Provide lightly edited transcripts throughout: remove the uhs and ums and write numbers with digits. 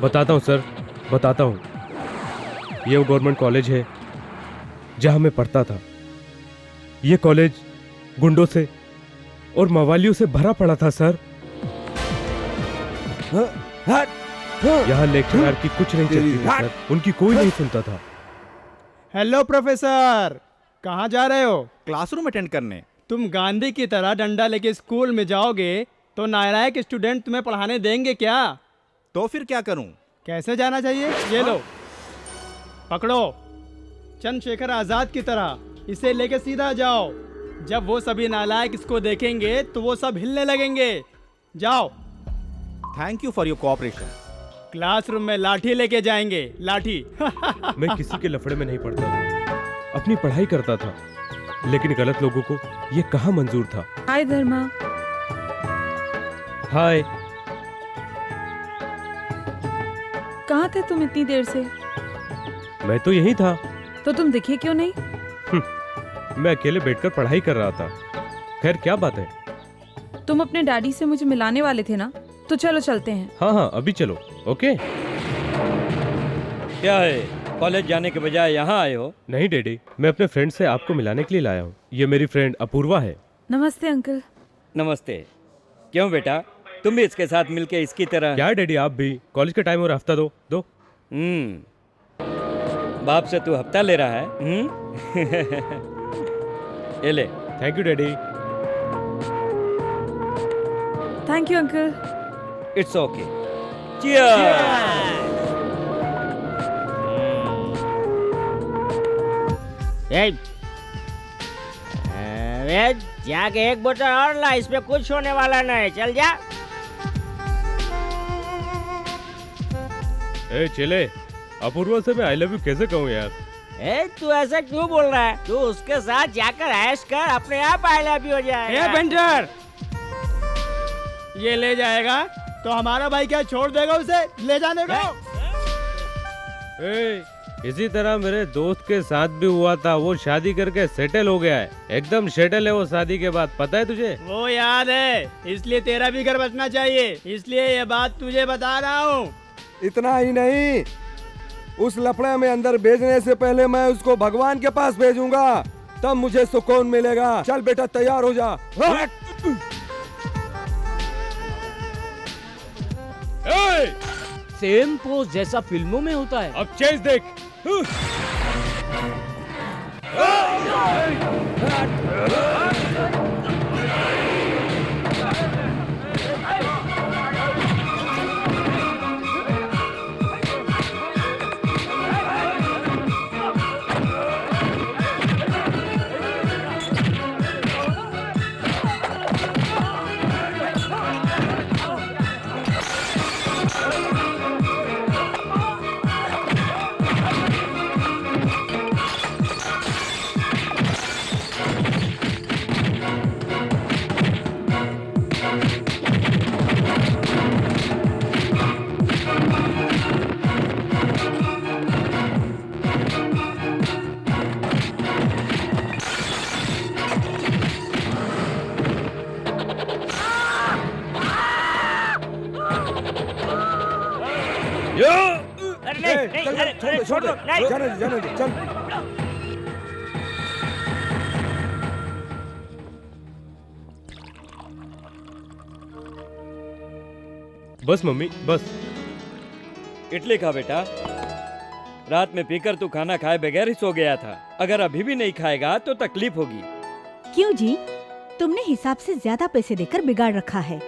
बताता हूँ सर, बताता हूँ। ये वो गवर्नमेंट कॉलेज है जहाँ मैं पढ़ता था। ये कॉलेज गुंडों से और मवालियों से भरा पड़ा था सर। यहाँ लेक्चरर की कुछ नहीं चलती थी सर, उनकी कोई नहीं सुनता था। हेलो प्रोफेसर, कहाँ जा रहे हो? क्लासरूम अटेंड करने। तुम गांधी की तरह डंडा लेके स्कूल में जाओगे तो नालायक स्टूडेंट तुम्हें पढ़ाने देंगे क्या? तो फिर क्या करूं? कैसे जाना चाहिए? ये लो, पकड़ो। चंद्रशेखर आजाद की तरह इसे लेके सीधा जाओ। जब वो सभी नालायक इसको देखेंगे तो वो सब हिलने लगेंगे। जाओ। Thank you for your cooperation. Classroom में लाठी लेके जाएंगे, लाठी। मैं किसी के लफड़े में नहीं पड़ता था, अपनी पढ़ाई करता था, लेकिन गलत लोगों को ये कहाँ मंजूर था। हाय धर्मा। हाय। कहाँ थे तुम इतनी देर से? मैं तो यही था। तो तुम दिखे क्यों नहीं? मैं अकेले बैठकर पढ़ाई कर रहा था। खैर क्या बात है? तुम अपने डैडी से मुझे मिलाने वाले थे ना, तो चलो चलते हैं। हाँ हाँ अभी चलो। ओके। क्या है, कॉलेज जाने के बजाय यहाँ आए हो? नहीं डैडी, मैं अपने फ्रेंड से आपको मिलाने के लिए लाया हूँ। ये मेरी फ्रेंड अपूर्वा है। नमस्ते अंकल। नमस्ते। क्यों बेटा, तुम भी इसके साथ मिलके इसकी तरह? क्या डैडी, आप भी कॉलेज का टाइम और हफ्ता दो दो। बाप से तू हफ्ता ले रहा है? ये ले। Thank you daddy. Thank you uncle. It's okay. Cheer. जाके एक बोतल और ला, इसमें कुछ होने वाला नहीं। चल जा। ए चले, अपूर्वा से मैं आई लव यू कैसे कहूँ यार? तू ऐसा क्यों बोल रहा है? तू उसके साथ जाकर ऐश कर, अपने आप आई लव यू हो जाएगा। ए बेंटर, ये ले जाएगा तो हमारा भाई क्या छोड़ देगा उसे? ले जाने को। इसी तरह मेरे दोस्त के साथ भी हुआ था। वो शादी करके सेटल हो गया है, एकदम सेटल है वो शादी के बाद। पता है तुझे? वो याद है, इसलिए तेरा भी घर बचना चाहिए, इसलिए ये बात तुझे बता रहा हूँ। इतना ही नहीं, उस लफड़े में अंदर भेजने से पहले मैं उसको भगवान के पास भेजूंगा, तब मुझे सुकून मिलेगा। चल बेटा तैयार हो जा। सेम पोज जैसा फिल्मों में होता है। अब चेंज देख। छोड़ दो, जाने दे, जाने दे, चल। बस मम्मी बस। इडली खा बेटा। रात में पीकर तू खाना खाए बगैर ही सो गया था। अगर अभी भी नहीं खाएगा तो तकलीफ होगी। क्यों जी, तुमने हिसाब से ज्यादा पैसे देकर बिगाड़ रखा है।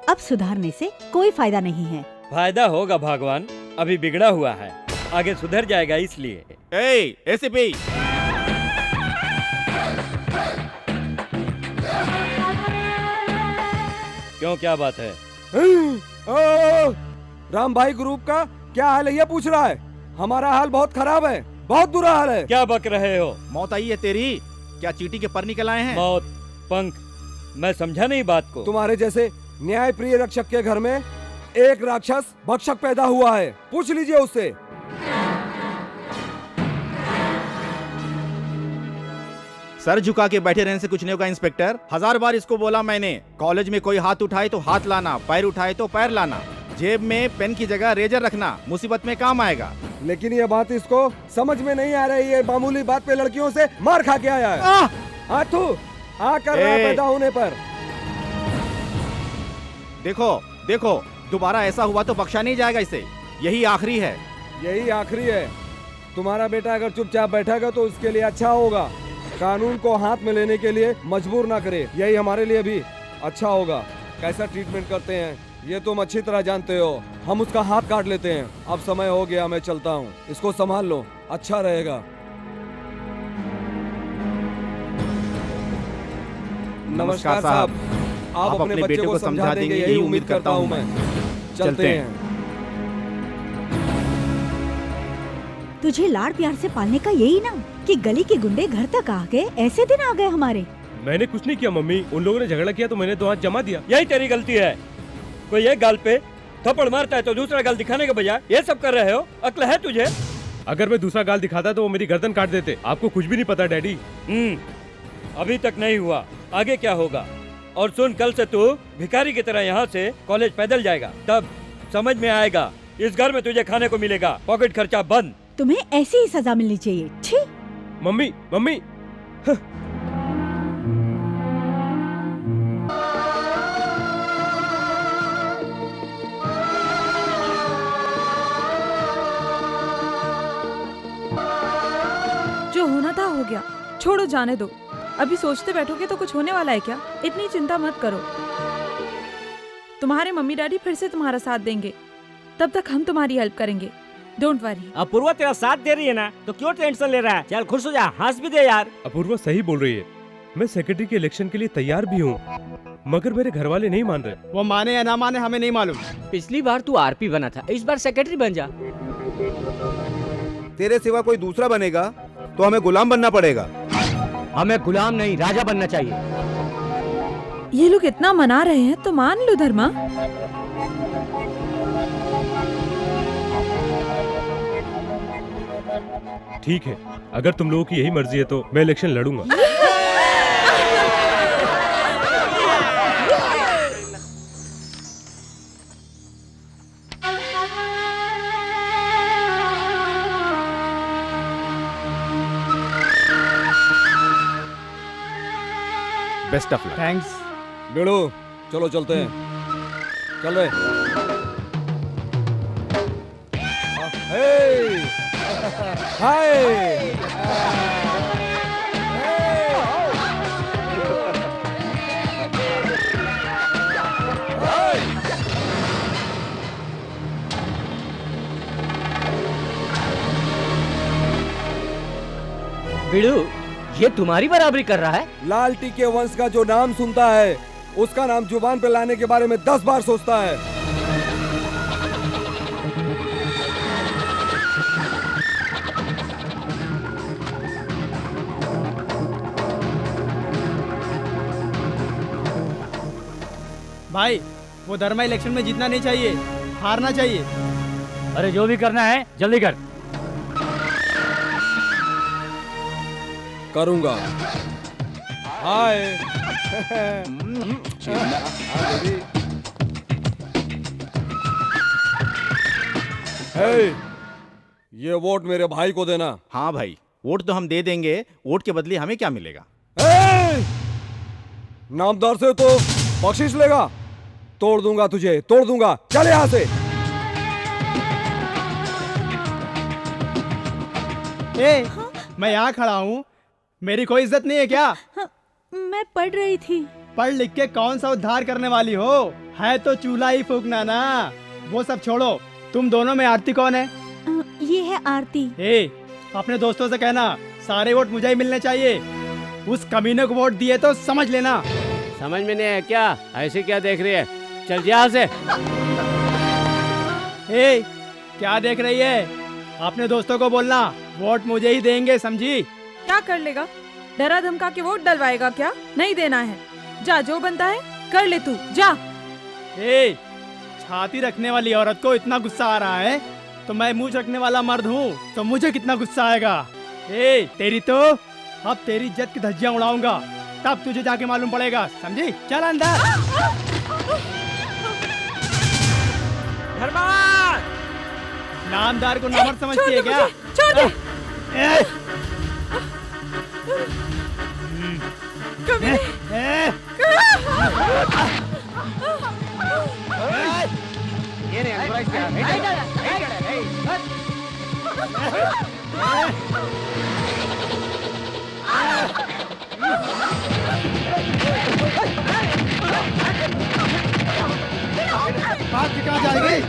अब सुधारने से कोई फायदा नहीं है। फायदा होगा भगवान, अभी बिगड़ा हुआ है, आगे सुधर जाएगा इसलिए। एसीपी, क्यों, क्या बात है? राम भाई ग्रुप का क्या हाल है ये पूछ रहा है। हमारा हाल बहुत खराब है, बहुत बुरा हाल है। क्या बक रहे हो? मौत आई है तेरी? क्या चींटी के पर निकल आए हैं? मौत, पंख, मैं समझा नहीं बात को। तुम्हारे जैसे न्याय प्रिय रक्षक के घर में एक राक्षस भक्षक पैदा हुआ है, पूछ लीजिए उससे। सर झुका के बैठे रहने से कुछ नहीं होगा इंस्पेक्टर। 1000 बार इसको बोला मैंने, कॉलेज में कोई हाथ उठाए तो हाथ लाना, पैर उठाए तो पैर लाना। जेब में पेन की जगह रेजर रखना, मुसीबत में काम आएगा। लेकिन ये बात इसको समझ में नहीं आ रही है। मामूली बात पे लड़कियों से मार खा के आया है। तू आ कर रहा है पैदा होने पर। देखो देखो, दोबारा ऐसा हुआ तो बख्शा नहीं जाएगा इसे। यही आखिरी है। यही आखिरी है। तुम्हारा बेटा अगर चुपचाप बैठेगा तो उसके लिए अच्छा होगा। कानून को हाथ में लेने के लिए मजबूर ना करे, यही हमारे लिए भी अच्छा होगा। कैसा ट्रीटमेंट करते हैं ये तुम अच्छी तरह जानते हो। हम उसका हाथ काट लेते हैं। अब समय हो गया, मैं चलता हूँ। इसको संभाल लो, अच्छा रहेगा। नमस्कार साहब। आप अपने बच्चे को समझा देंगे यही उम्मीद करता हूँ मैं। चलते हैं। तुझे लाड़ प्यार से पालने का यही नाम कि गली के गुंडे घर तक आ गए। ऐसे दिन आ गए हमारे। मैंने कुछ नहीं किया मम्मी, उन लोगों ने झगड़ा किया तो मैंने 2 हाथ जमा दिया। यही तेरी गलती है। कोई एक गाल पे थप्पड़ मारता है तो दूसरा गाल दिखाने के बजाय ये सब कर रहे हो। अक्ल है तुझे? अगर मैं दूसरा गाल दिखाता तो वो मेरी गर्दन काट देते। आपको कुछ भी नहीं पता डैडी। अभी तक नहीं हुआ, आगे क्या होगा? और सुन, कल से तू भिखारी की तरह यहाँ से कॉलेज पैदल जाएगा, तब समझ में आएगा। इस घर में तुझे खाने को मिलेगा, पॉकेट खर्चा बंद। तुम्हें ऐसी ही सजा मिलनी चाहिए। ठीक। मम्मी मम्मी जो होना था हो गया, छोड़ो, जाने दो। अभी सोचते बैठोगे तो कुछ होने वाला है क्या? इतनी चिंता मत करो। तुम्हारे मम्मी डैडी फिर से तुम्हारा साथ देंगे, तब तक हम तुम्हारी हेल्प करेंगे। Don't worry. अपूर्वा तेरा साथ दे रही है ना, तो क्यों टेंशन ले रहा है? चल खुश हो जा, हंस भी दे यार। अपूर्वा सही बोल रही है। मैं सेक्रेटरी के इलेक्शन के लिए तैयार भी हूँ, मगर मेरे घर वाले नहीं मान रहे। वो माने या ना माने हमें नहीं मालूम। पिछली बार तू आरपी बना था, इस बार सेक्रेटरी बन जा। तेरे सिवा कोई दूसरा बनेगा तो हमें गुलाम बनना पड़ेगा। हमें गुलाम नहीं, राजा बनना चाहिए। ये लोग इतना मना रहे हैं तो मान लो धर्मा। ठीक है, अगर तुम लोगों की यही मर्जी है तो मैं इलेक्शन लड़ूंगा। Best of luck. थैंक्स। बेड़ो चलो चलते हैं। चल रहे। हाय बिड़ू, ये तुम्हारी बराबरी कर रहा है? लाल टीके वंश का जो नाम सुनता है उसका नाम जुबान पे लाने के बारे में 10 बार सोचता है। भाई वो धर्मा इलेक्शन में जीतना नहीं चाहिए, हारना चाहिए। अरे जो भी करना है जल्दी कर। करूंगा। हाय ये वोट मेरे भाई को देना। हाँ भाई, वोट तो हम दे देंगे, वोट के बदले हमें क्या मिलेगा? नामदार से तो बख्शिश लेगा? तोड़ दूंगा तुझे, तोड़ दूंगा। चल यहाँ से। मैं यहाँ खड़ा हूँ, मेरी कोई इज्जत नहीं है क्या? हाँ, मैं पढ़ रही थी। पढ़ लिख के कौन सा उद्धार करने वाली हो? है तो चूल्हा ही फूकना ना। वो सब छोड़ो, तुम दोनों में आरती कौन है? ये है आरती। अपने दोस्तों से कहना सारे वोट मुझे ही मिलने चाहिए। उस कमीने को वोट दिए तो समझ लेना। समझ में नहीं है क्या? ऐसे क्या देख रही है? चल जा यहाँ से। क्या देख रही है? अपने दोस्तों को बोलना वोट मुझे ही देंगे, समझी? क्या कर लेगा? डरा धमका के वोट डलवाएगा क्या? नहीं देना है। जा, जो बनता है कर ले तू, जा। छाती रखने वाली औरत को इतना गुस्सा आ रहा है तो मैं मुंह रखने वाला मर्द हूँ, तो मुझे कितना गुस्सा आएगा। तेरी तो अब तेरी इज्जत की धज्जियां उड़ाऊंगा, तब तुझे जाके मालूम पड़ेगा, समझी? चल अंदर। धर्मा! नामदार को नमक समझती है क्या? छोड़ दे। बात कहाँ जाएगी?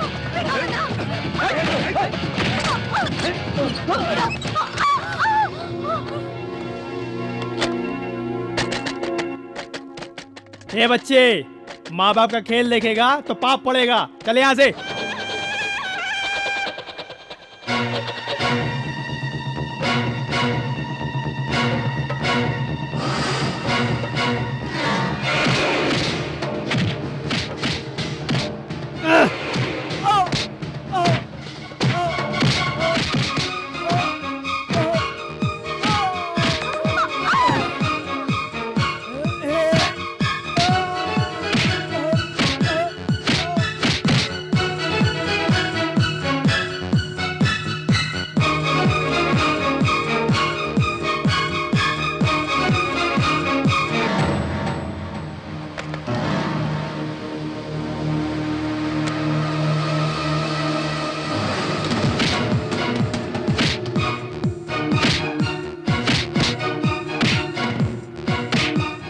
ये बच्चे, माँ बाप का खेल देखेगा तो पाप पड़ेगा। चले यहाँ से।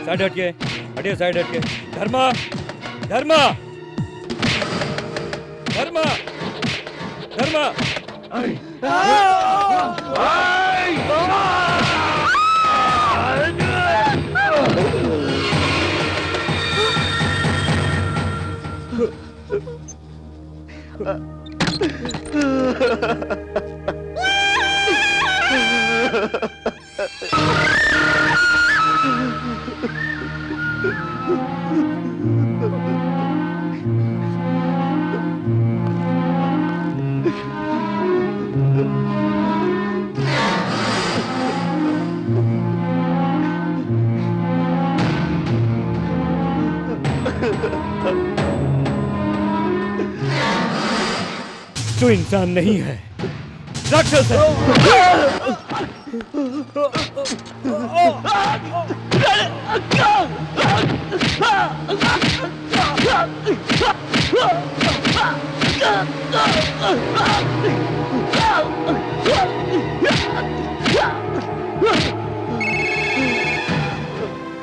साइड हटिए, हटिए, साइड हटिए। धर्मा, धर्मा, धर्मा, धर्मा। तू इंसान नहीं है, राक्षस है।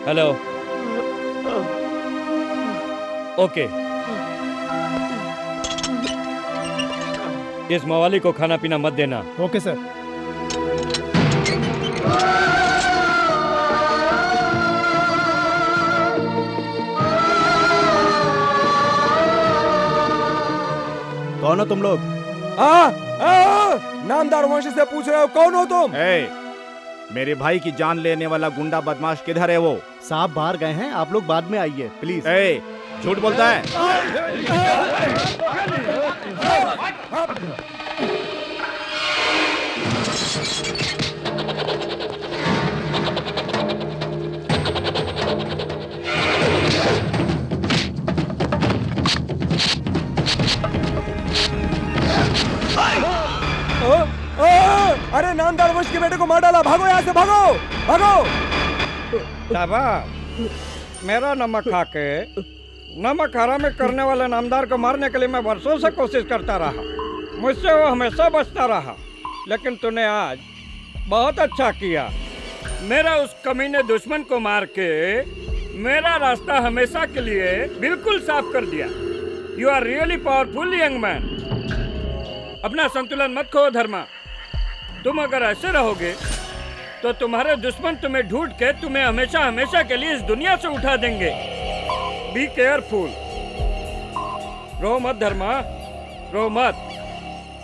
Hello, okay. इस मवाली को खाना पीना मत देना। Okay sir. कौन हो तुम लोग? नामदार वंश से पूछ रहे हो कौन हो तुम? मेरे भाई की जान लेने वाला गुंडा बदमाश किधर है वो? साहब बाहर गए हैं, आप लोग बाद में आइए प्लीज। झूठ बोलता है। अरे नामदार वंश के बेटे को मार डाला, भागो यहाँ से, भागो भागो। दादा, मेरा नमक खा के नमक हरामी करने वाले नामदार को मारने के लिए मैं वर्षों से कोशिश करता रहा। मुझसे वो हमेशा बचता रहा, लेकिन तूने आज बहुत अच्छा किया। मेरा उस कमीने दुश्मन को मार के मेरा रास्ता हमेशा के लिए बिल्कुल साफ कर दिया। You are really powerful young man. अपना संतुलन मत खो धर्मा। तुम अगर ऐसे रहोगे तो तुम्हारे दुश्मन तुम्हें ढूंढ के तुम्हें हमेशा हमेशा के लिए इस दुनिया से उठा देंगे। Be careful. रो मत धर्मा, रो मत।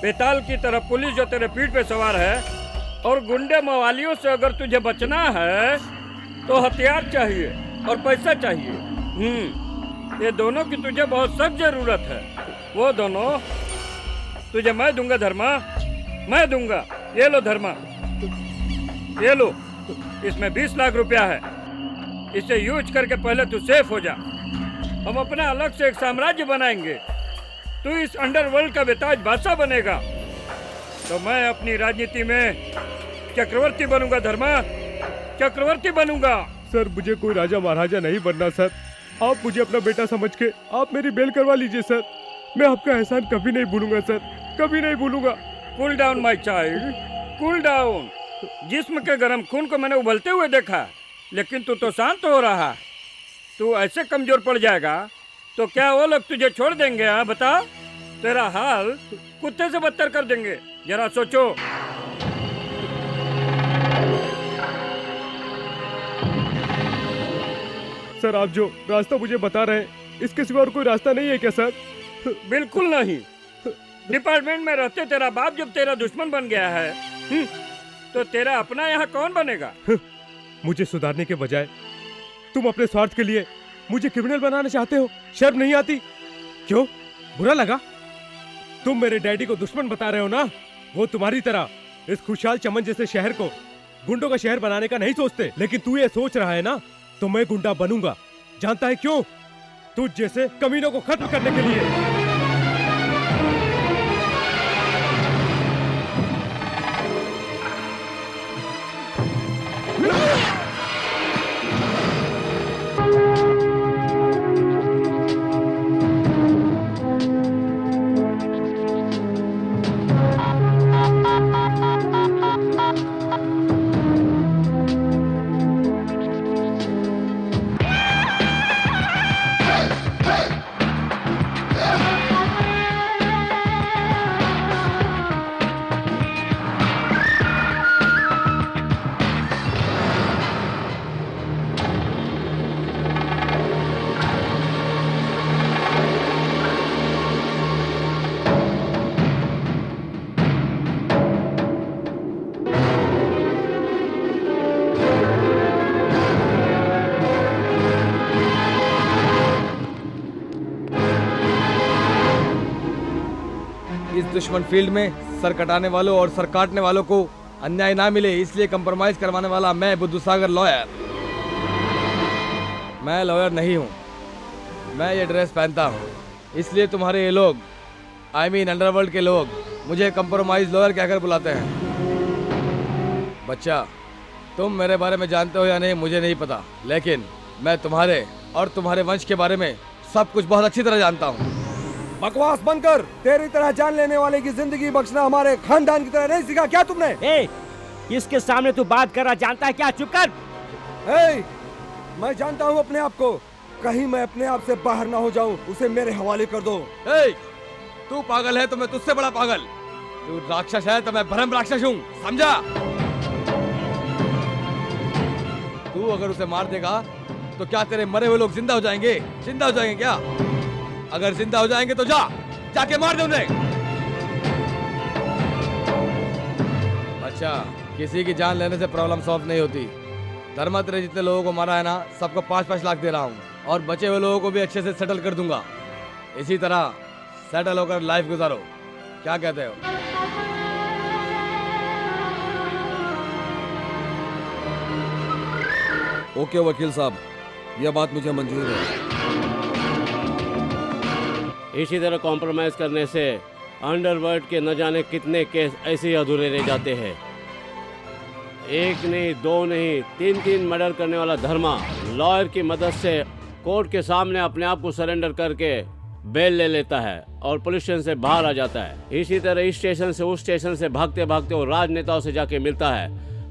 बेताल की तरह पुलिस जो तेरे पीठ पे सवार है और गुंडे मवालियों से अगर तुझे बचना है तो हथियार चाहिए और पैसा चाहिए। ये दोनों की तुझे बहुत सख्त जरूरत है। वो दोनों तुझे मैं दूंगा धर्मा, मैं दूंगा। ये लो धर्मा, ये लो। इसमें 20 लाख रुपया है। इसे यूज करके पहले तू सेफ हो जा। हम अपना अलग से एक साम्राज्य बनाएंगे। तू इस अंडरवर्ल्ड का बेताज बादशाह बनेगा तो मैं अपनी राजनीति में चक्रवर्ती बनूंगा धर्मा, चक्रवर्ती बनूंगा। सर मुझे कोई राजा महाराजा नहीं बनना सर। आप मुझे अपना बेटा समझ के आप मेरी बेल करवा लीजिए सर। मैं आपका एहसान कभी नहीं भूलूंगा सर, कभी नहीं भूलूंगा। Cool down my child, cool down. जिस्म के गर्म खून को मैंने उबलते हुए देखा, लेकिन तू तो शांत हो रहा। तू ऐसे कमजोर पड़ जाएगा तो क्या वो लोग तुझे छोड़ देंगे? हाँ बता, तेरा हाल कुत्ते से बदतर कर देंगे। जरा सोचो। सर आप जो रास्ता मुझे बता रहे हैं इसके सिवा और कोई रास्ता नहीं है क्या सर? बिल्कुल नहीं। डिपार्टमेंट में रहते तेरा बाप जब तेरा दुश्मन बन गया है, तो तेरा अपना यहाँ कौन बनेगा? मुझे सुधारने के बजाय तुम अपने स्वार्थ के लिए मुझे क्रिमिनल बनाना चाहते हो। शर्म नहीं आती? क्यों, बुरा लगा? तुम मेरे डैडी को दुश्मन बता रहे हो ना? वो तुम्हारी तरह इस खुशहाल चमन जैसे शहर को गुंडों का शहर बनाने का नहीं सोचते। लेकिन तू ये सोच रहा है ना, तो मैं गुंडा बनूंगा। जानता है क्यों? तुझ जैसे कमीनों को खत्म करने के लिए। इस दुश्मन फील्ड में सर कटाने वालों और सर काटने वालों को अन्याय ना मिले, इसलिए कंप्रोमाइज करवाने वाला मैं बुद्धू सागर लॉयर। मैं लॉयर नहीं हूँ, मैं ये ड्रेस पहनता हूँ, इसलिए तुम्हारे ये लोग अंडरवर्ल्ड के लोग मुझे कंप्रोमाइज लॉयर कहकर बुलाते हैं। बच्चा, तुम मेरे बारे में जानते हो या नहीं मुझे नहीं पता, लेकिन मैं तुम्हारे और तुम्हारे वंश के बारे में सब कुछ बहुत अच्छी तरह जानता हूँ। बकवास बंद कर। तेरी तरह जान लेने वाले की जिंदगी बख्शना हमारे खानदान की तरह नहीं सीखा क्या तुमने? किसके सामने तू बात कर रहा, जानता है क्या? चुप कर। मैं जानता हूँ अपने आप को, कहीं मैं अपने आप से बाहर ना हो जाऊँ, उसे मेरे हवाले कर दो। तू पागल है तो मैं तुझसे बड़ा पागल, तू राक्षस है तो मैं भरम राक्षस हूँ, समझा? तू अगर उसे मार देगा तो क्या तेरे मरे हुए लोग जिंदा हो जाएंगे? जिंदा हो जाएंगे क्या? अगर जिंदा हो जाएंगे तो जाके मार दे उन्हें। अच्छा, किसी की जान लेने से प्रॉब्लम सॉल्व नहीं होती। धर्मा तेरे जितने लोगों को मारा है ना, सबको 5-5 लाख दे रहा हूँ और बचे हुए लोगों को भी अच्छे से सेटल कर दूंगा। इसी तरह सेटल होकर लाइफ गुजारो, क्या कहते हो? ओके वकील साहब, यह बात मुझे मंजूर है। इसी तरह कॉम्प्रोमाइज करने से अंडरवर्ल्ड के न जाने कितने केस ऐसे ही अधूरे रह जाते हैं। एक नहीं, दो नहीं, 3-3 मर्डर करने वाला धर्मा लॉयर की मदद से कोर्ट के सामने अपने आप को सरेंडर करके बेल ले लेता है और पुलिस स्टेशन से बाहर आ जाता है। इसी तरह इस स्टेशन से उस स्टेशन से भागते भागते वो राजनेताओं से जाके मिलता है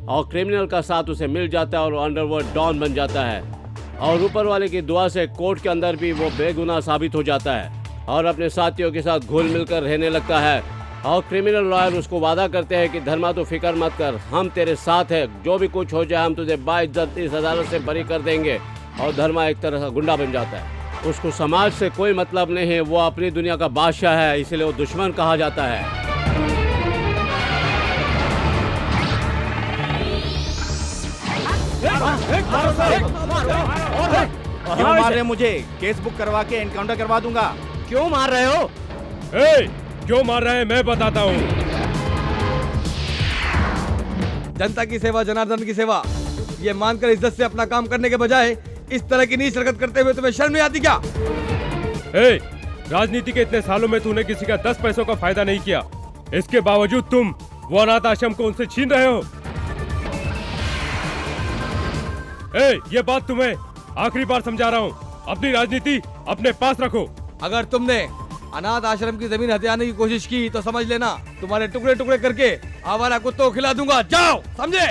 और क्रिमिनल का साथ उसे मिल जाता है और अंडरवर्ल्ड डॉन बन जाता है। और ऊपर वाले की दुआ से कोर्ट के अंदर भी वो बेगुनाह साबित हो जाता है और अपने साथियों के साथ घुल मिलकर रहने लगता है। और क्रिमिनल लॉयर उसको वादा करते हैं कि धर्मा तो फिक्र मत कर, हम तेरे साथ हैं, जो भी कुछ हो जाए हम तुझे बाइज्जत इस अदालत से बरी कर देंगे। और धर्मा एक तरह का गुंडा बन जाता है। उसको समाज से कोई मतलब नहीं है, वो अपनी दुनिया का बादशाह है, इसलिए वो दुश्मन कहा जाता है। क्यों मार रहे मुझे? केस बुक करवा के एनकाउंटर करवा दूंगा। क्यों मार रहे हो? क्यों मार रहे हैं मैं बताता हूँ। जनता की सेवा जनार्दन की सेवा, ये मानकर इज्जत से अपना काम करने के बजाय इस तरह की नीच हरकत करते हुए तुम्हें शर्म नहीं आती क्या? राजनीति के इतने सालों में तूने किसी का 10 पैसों का फायदा नहीं किया। इसके बावजूद तुम वो अनाथ आश्रम को उनसे छीन रहे हो। ये बात तुम्हें आखिरी बार समझा रहा हूँ, अपनी राजनीति अपने पास रखो। अगर तुमने अनाथ आश्रम की जमीन हथियाने की कोशिश की तो समझ लेना तुम्हारे टुकड़े टुकड़े करके आवारा कुत्तों को खिला दूंगा। जाओ, समझे?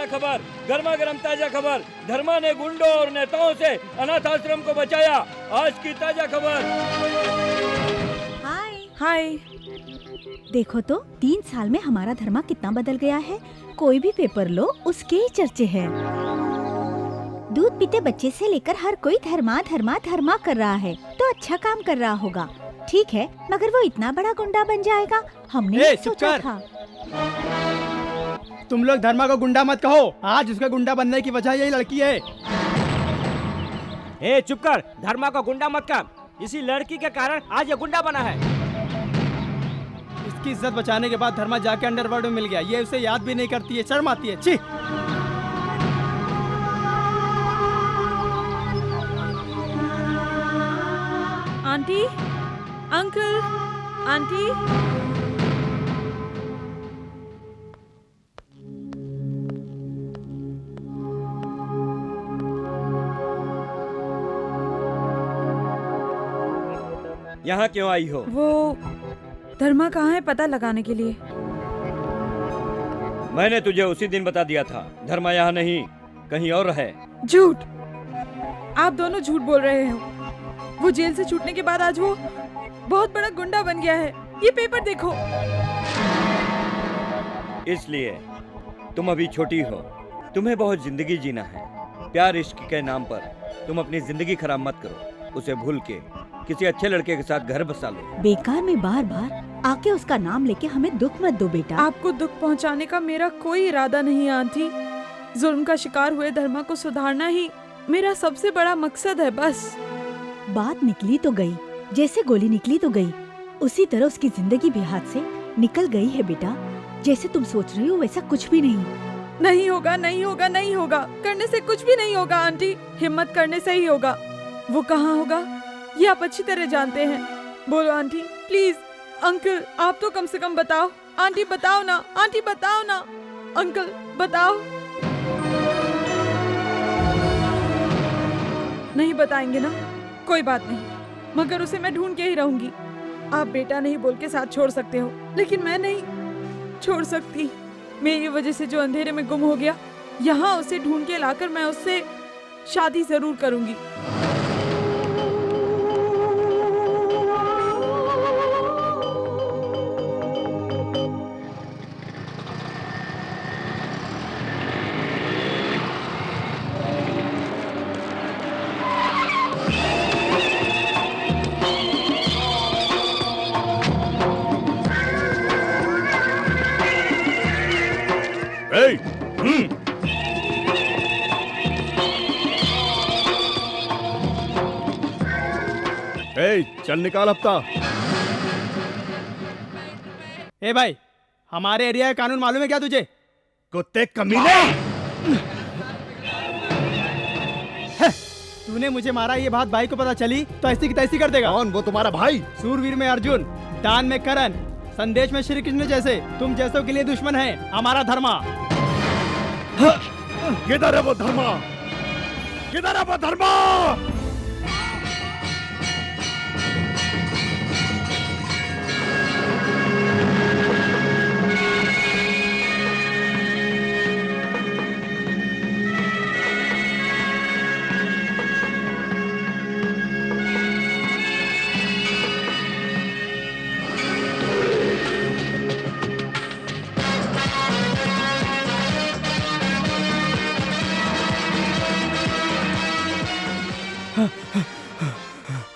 खबर, गर्मा गर्म ताजा खबर, धर्मा ने गुंडों और नेताओं से अनाथ आश्रम को बचाया। आज की ताजा खबर। हाय हाय। देखो तो 3 साल में हमारा धर्मा कितना बदल गया है। कोई भी पेपर लो उसके ही चर्चे हैं। दूध पीते बच्चे से लेकर हर कोई धर्मा धर्मा धर्मा कर रहा है, तो अच्छा काम कर रहा होगा। ठीक है, मगर वो इतना बड़ा गुंडा बन जाएगा हमने नहीं सोचा था। तुम लोग धर्मा को गुंडा मत कहो, आज उसका गुंडा बनने की वजह यही लड़की है। ए चुप कर, धर्मा को गुंडा मत कर। इसी लड़की के कारण आज ये गुंडा बना है। इसकी इज्जत बचाने के बाद धर्मा जाके अंडरवर्ल्ड में मिल गया, ये उसे याद भी नहीं करती है, शर्म आती है। छी। Aunty, uncle, aunty. यहाँ क्यों आई हो? वो धर्मा कहाँ है पता लगाने के लिए। मैंने तुझे उसी दिन बता दिया था, धर्मा यहाँ नहीं, कहीं और है। झूठ, आप दोनों झूठ बोल रहे हो। वो जेल से छूटने के बाद आज वो बहुत बड़ा गुंडा बन गया है। ये पेपर देखो। इसलिए तुम अभी छोटी हो, तुम्हें बहुत जिंदगी जीना है। प्यार इश्क के नाम पर तुम अपनी जिंदगी खराब मत करो। उसे भूल के किसी अच्छे लड़के के साथ घर बसा लो। बेकार में बार बार आके उसका नाम लेके हमें दुख मत दो बेटा। आपको दुख पहुंचाने का मेरा कोई इरादा नहीं आंटी। जुल्म का शिकार हुए धर्मा को सुधारना ही मेरा सबसे बड़ा मकसद है। बस बात निकली तो गई, जैसे गोली निकली तो गई, उसी तरह उसकी जिंदगी भी हाथ से निकल गई है बेटा। जैसे तुम सोच रही हो वैसा कुछ भी नहीं। नहीं होगा, नहीं होगा, नहीं होगा। करने से कुछ भी नहीं होगा आंटी, हिम्मत करने से ही होगा। वो कहाँ होगा ये आप अच्छी तरह जानते हैं। बोलो आंटी, प्लीज। अंकल आप तो कम से कम बताओ। आंटी बताओ ना, आंटी बताओ ना। अंकल बताओ। नहीं बताएंगे ना, कोई बात नहीं, मगर उसे मैं ढूंढ के ही रहूंगी। आप बेटा नहीं बोल के साथ छोड़ सकते हो, लेकिन मैं नहीं छोड़ सकती। मेरी वजह से जो अंधेरे में गुम हो गया, यहाँ उसे ढूंढ के लाकर मैं उससे शादी जरूर करूंगी। चल निकाल हफ्ता। ए भाई, हमारे एरिया का कानून मालूम है क्या तुझे? कुत्ते कमीने! तूने मुझे मारा, ये बात भाई को पता चली तो ऐसी की तैसी कर देगा। कौन वो तुम्हारा भाई? सूरवीर में अर्जुन, दान में करण, संदेश में श्री कृष्ण जैसे तुम जैसों के लिए दुश्मन है हमारा धर्मा। किधर है वो धर्मा? किधर है वो धर्मा?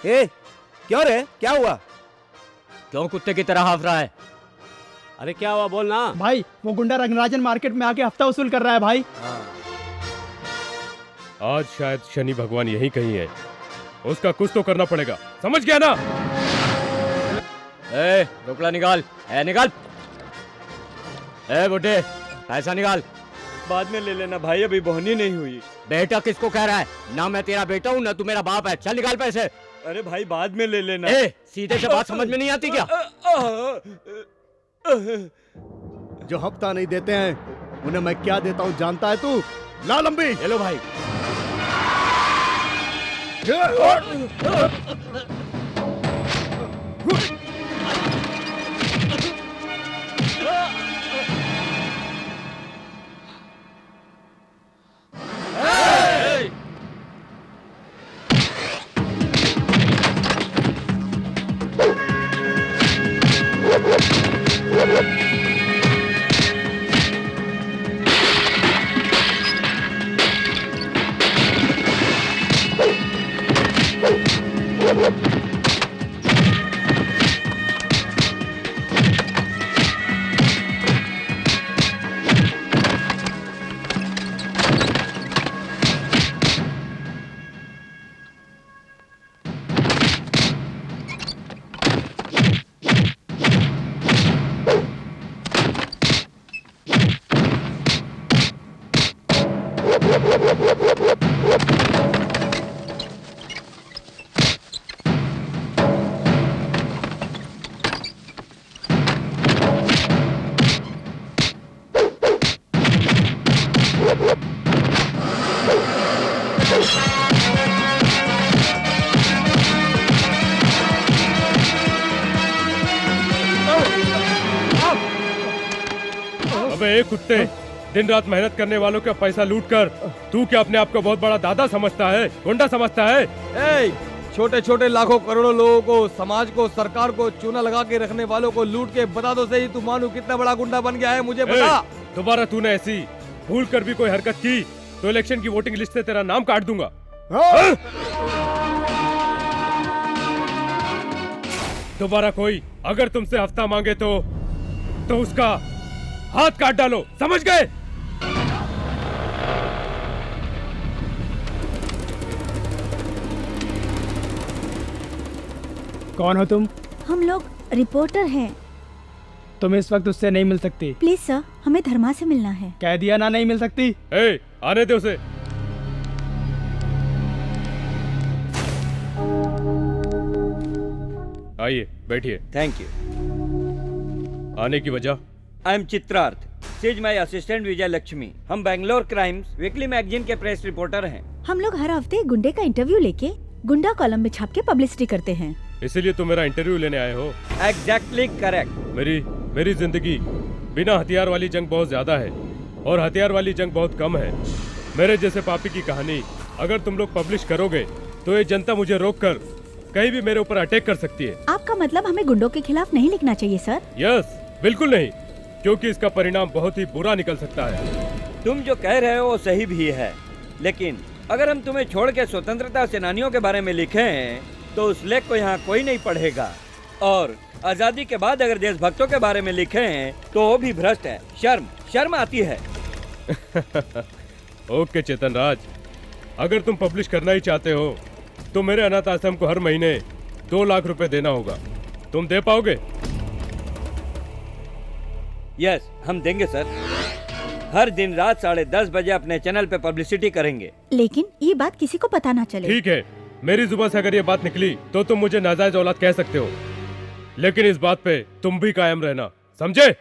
ए, क्यों रे, क्या हुआ? क्यों कुत्ते की तरह हाफ रहा है? अरे क्या हुआ बोलना। भाई वो गुंडा रंगराजन मार्केट में आके हफ्ता वसूल कर रहा है भाई। आज शायद शनि भगवान यहीं कहीं है, उसका कुछ तो करना पड़ेगा, समझ गया ना? ए रोकड़ा निकाल, निकाल। ए बुड्ढे पैसा निकाल। बाद में ले लेना भाई, अभी बोहनी नहीं हुई। बेटा किसको कह रहा है? ना मैं तेरा बेटा हूँ ना तू मेरा बाप है। चल निकाल पैसे। अरे भाई बाद में ले लेना। सीधे से बात समझ में नहीं आती क्या? जो हफ्ता नहीं देते हैं उन्हें मैं क्या देता हूँ जानता है तू? ला लंबी। चलो भाई। अबे एक कुत्ते, दिन रात मेहनत करने वालों का पैसा लूट कर तू क्या अपने आप को बहुत बड़ा दादा समझता है, गुंडा समझता है? छोटे छोटे लाखों करोड़ों लोगों को, समाज को, सरकार को चूना लगा के रखने वालों को लूट के बता दो सही, तू मानू कितना बड़ा गुंडा बन गया है मुझे बता। दोबारा तूने ऐसी भूल कर भी कोई हरकत की तो इलेक्शन की वोटिंग लिस्ट से तेरा नाम काट दूंगा। दोबारा कोई अगर तुमसे हफ्ता मांगे तो उसका हाथ काट डालो, समझ गए? कौन हो तुम? हम लोग रिपोर्टर हैं। तुम इस वक्त उससे नहीं मिल सकती। प्लीज सर, हमें धर्मा से मिलना है। कह दिया ना, नहीं मिल सकती। आने दे उसे। आइए बैठिए। Thank you. आने की वजह? I am Chitrarth, she is my assistant Vijay Lakshmi. हम बैंगलोर क्राइम्स वीकली मैगजीन के प्रेस रिपोर्टर हैं। हम लोग हर हफ्ते गुंडे का इंटरव्यू लेके गुंडा कॉलम में छाप के पब्लिसिटी करते हैं। इसीलिए तुम मेरा इंटरव्यू लेने आए हो? Exactly correct. मेरी जिंदगी बिना हथियार वाली जंग बहुत ज्यादा है और हथियार वाली जंग बहुत कम है। मेरे जैसे पापी की कहानी अगर तुम लोग पब्लिश करोगे तो ये जनता मुझे रोककर कहीं भी मेरे ऊपर अटैक कर सकती है। आपका मतलब हमें गुंडों के खिलाफ नहीं लिखना चाहिए सर? यस, बिल्कुल नहीं, क्योंकि इसका परिणाम बहुत ही बुरा निकल सकता है। तुम जो कह रहे हो वो सही भी है, लेकिन अगर हम तुम्हें छोड़ के स्वतंत्रता सेनानियों के बारे में लिखें तो उस लेख को यहाँ कोई नहीं पढ़ेगा, और आजादी के बाद अगर देशभक्तों के बारे में लिखें तो वो भी भ्रष्ट है। शर्म आती है। ओके चेतन राज, अगर तुम पब्लिश करना ही चाहते हो तो मेरे अनाथ आश्रम को हर महीने 2 लाख रुपए देना होगा। तुम दे पाओगे? यस, हम देंगे सर। हर दिन रात 10:30 बजे अपने चैनल पे पब्लिसिटी करेंगे। लेकिन ये बात किसी को पता ना चले। ठीक है, मेरी जुबान से अगर ये बात निकली तो तुम मुझे नाजायज औलाद कह सकते हो, लेकिन इस बात पे तुम भी कायम रहना, समझे?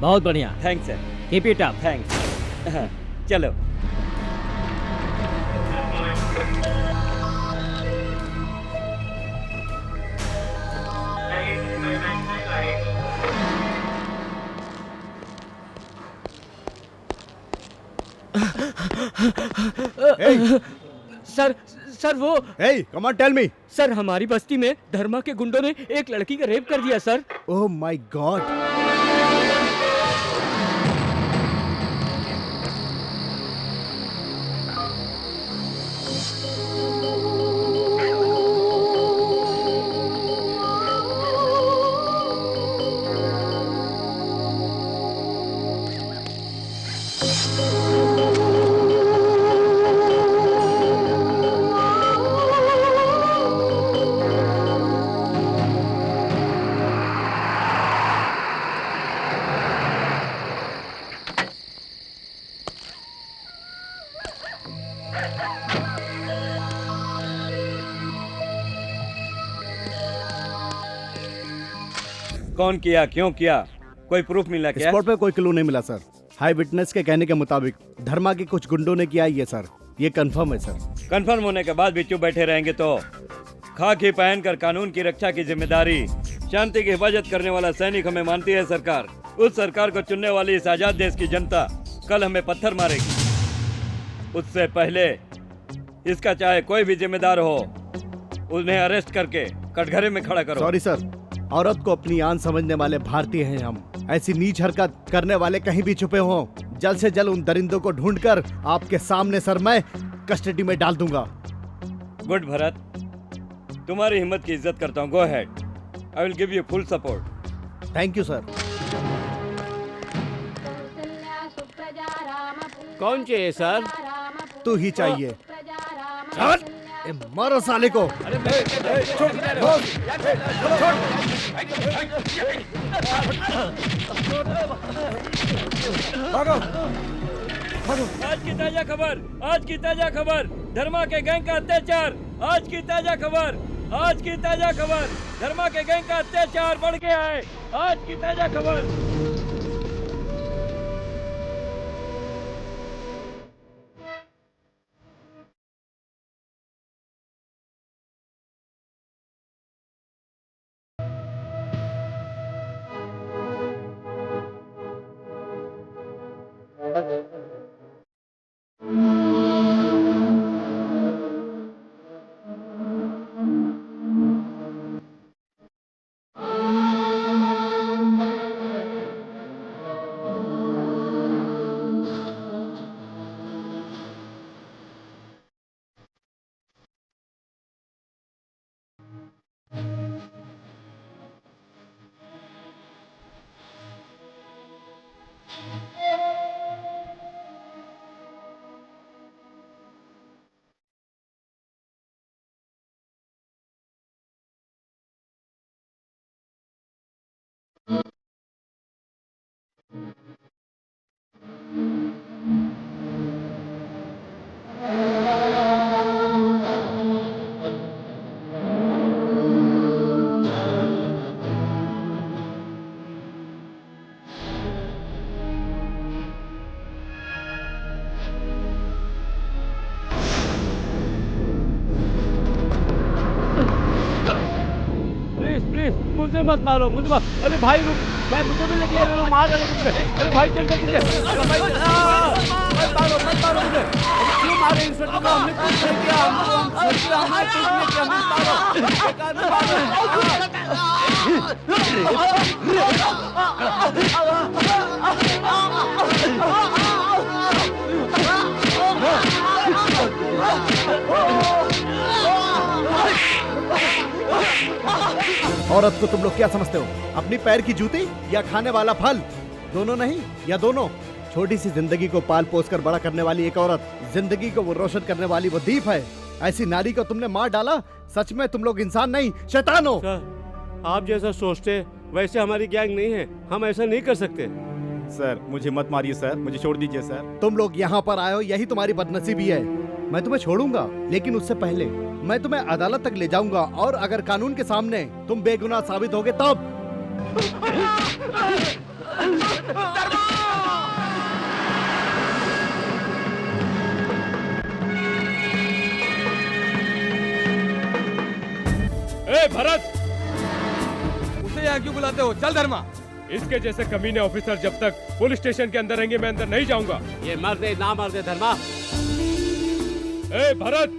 बहुत बढ़िया। Thanks sir. Keep it up. Thanks. चलो। सर सर वो Hey, come on, tell me. Sir हमारी बस्ती में धर्मा के गुंडों ने एक लड़की का रेप कर दिया सर। Oh my God. कौन किया, क्यों किया, कोई प्रूफ मिला क्या? स्पॉट पे कोई क्लू नहीं मिला सर। हाई विटनेस के कहने के मुताबिक धर्मा के कुछ गुंडों ने किया ये सर, ये कंफर्म है सर। कंफर्म होने के बाद भी चुप बैठे रहेंगे तो? खाकी पहनकर कानून की रक्षा की जिम्मेदारी, शांति की हिफाजत करने वाला सैनिक हमें मानती है सरकार। उस सरकार को चुनने वाली इस आजाद देश की जनता कल हमें पत्थर मारेगी। उससे पहले इसका चाहे कोई भी जिम्मेदार हो, उन्हें अरेस्ट करके कटघरे में खड़ा करो। सॉरी सर, औरत को अपनी आन समझने वाले भारतीय हैं हम। ऐसी नीच हरकत करने वाले कहीं भी छुपे हों, जल्द से जल्द उन दरिंदों को ढूंढकर आपके सामने सर मैं कस्टडी में डाल दूंगा। गुड भरत, तुम्हारी हिम्मत की इज्जत करता हूँ। Go ahead, I will give you full support. Thank you sir. कौन चाहिए सर? तू ही चाहिए। मारो साले को। आज की ताजा खबर, आज की ताजा खबर, धर्मा के गैंग का अत्याचार। आज की ताजा खबर, आज की ताजा खबर, धर्मा के गैंग का अत्याचार बढ़ गया है। आज की ताजा खबर। मुझे मत मारो, मुझे मत। अरे भाई मैं मुझे भी लेके मार रहे मुझे। अरे भाई चल चल। अरे भाई मत मारो मुझे। क्यों मारे इंस्पेक्टर को? हमने कुछ नहीं किया, हमने कुछ नहीं किया। मत मारो, बेकार में औरत को तुम लोग क्या समझते हो? अपनी पैर की जूती या खाने वाला फल? दोनों नहीं या दोनों? छोटी सी जिंदगी को पाल पोस कर बड़ा करने वाली एक औरत, जिंदगी को वो रोशन करने वाली वो दीप है। ऐसी नारी को तुमने मार डाला। सच में तुम लोग इंसान नहीं, शैतान हो। सर, आप जैसा सोचते वैसे हमारी गैंग नहीं है, हम ऐसा नहीं कर सकते। सर मुझे मत मारिए सर, मुझे छोड़ दीजिए सर। तुम लोग यहाँ पर आए हो, यही तुम्हारी बदनसीबी है। मैं तुम्हें छोड़ूंगा, लेकिन उससे पहले मैं तुम्हें अदालत तक ले जाऊंगा, और अगर कानून के सामने तुम बेगुनाह साबित होगे तब। ए भरत, उसे यहाँ क्यों बुलाते हो? चल धर्मा। इसके जैसे कमीने ऑफिसर जब तक पुलिस स्टेशन के अंदर रहेंगे मैं अंदर नहीं जाऊंगा। ये मर दे ना मर दे धर्मा। ए भरत,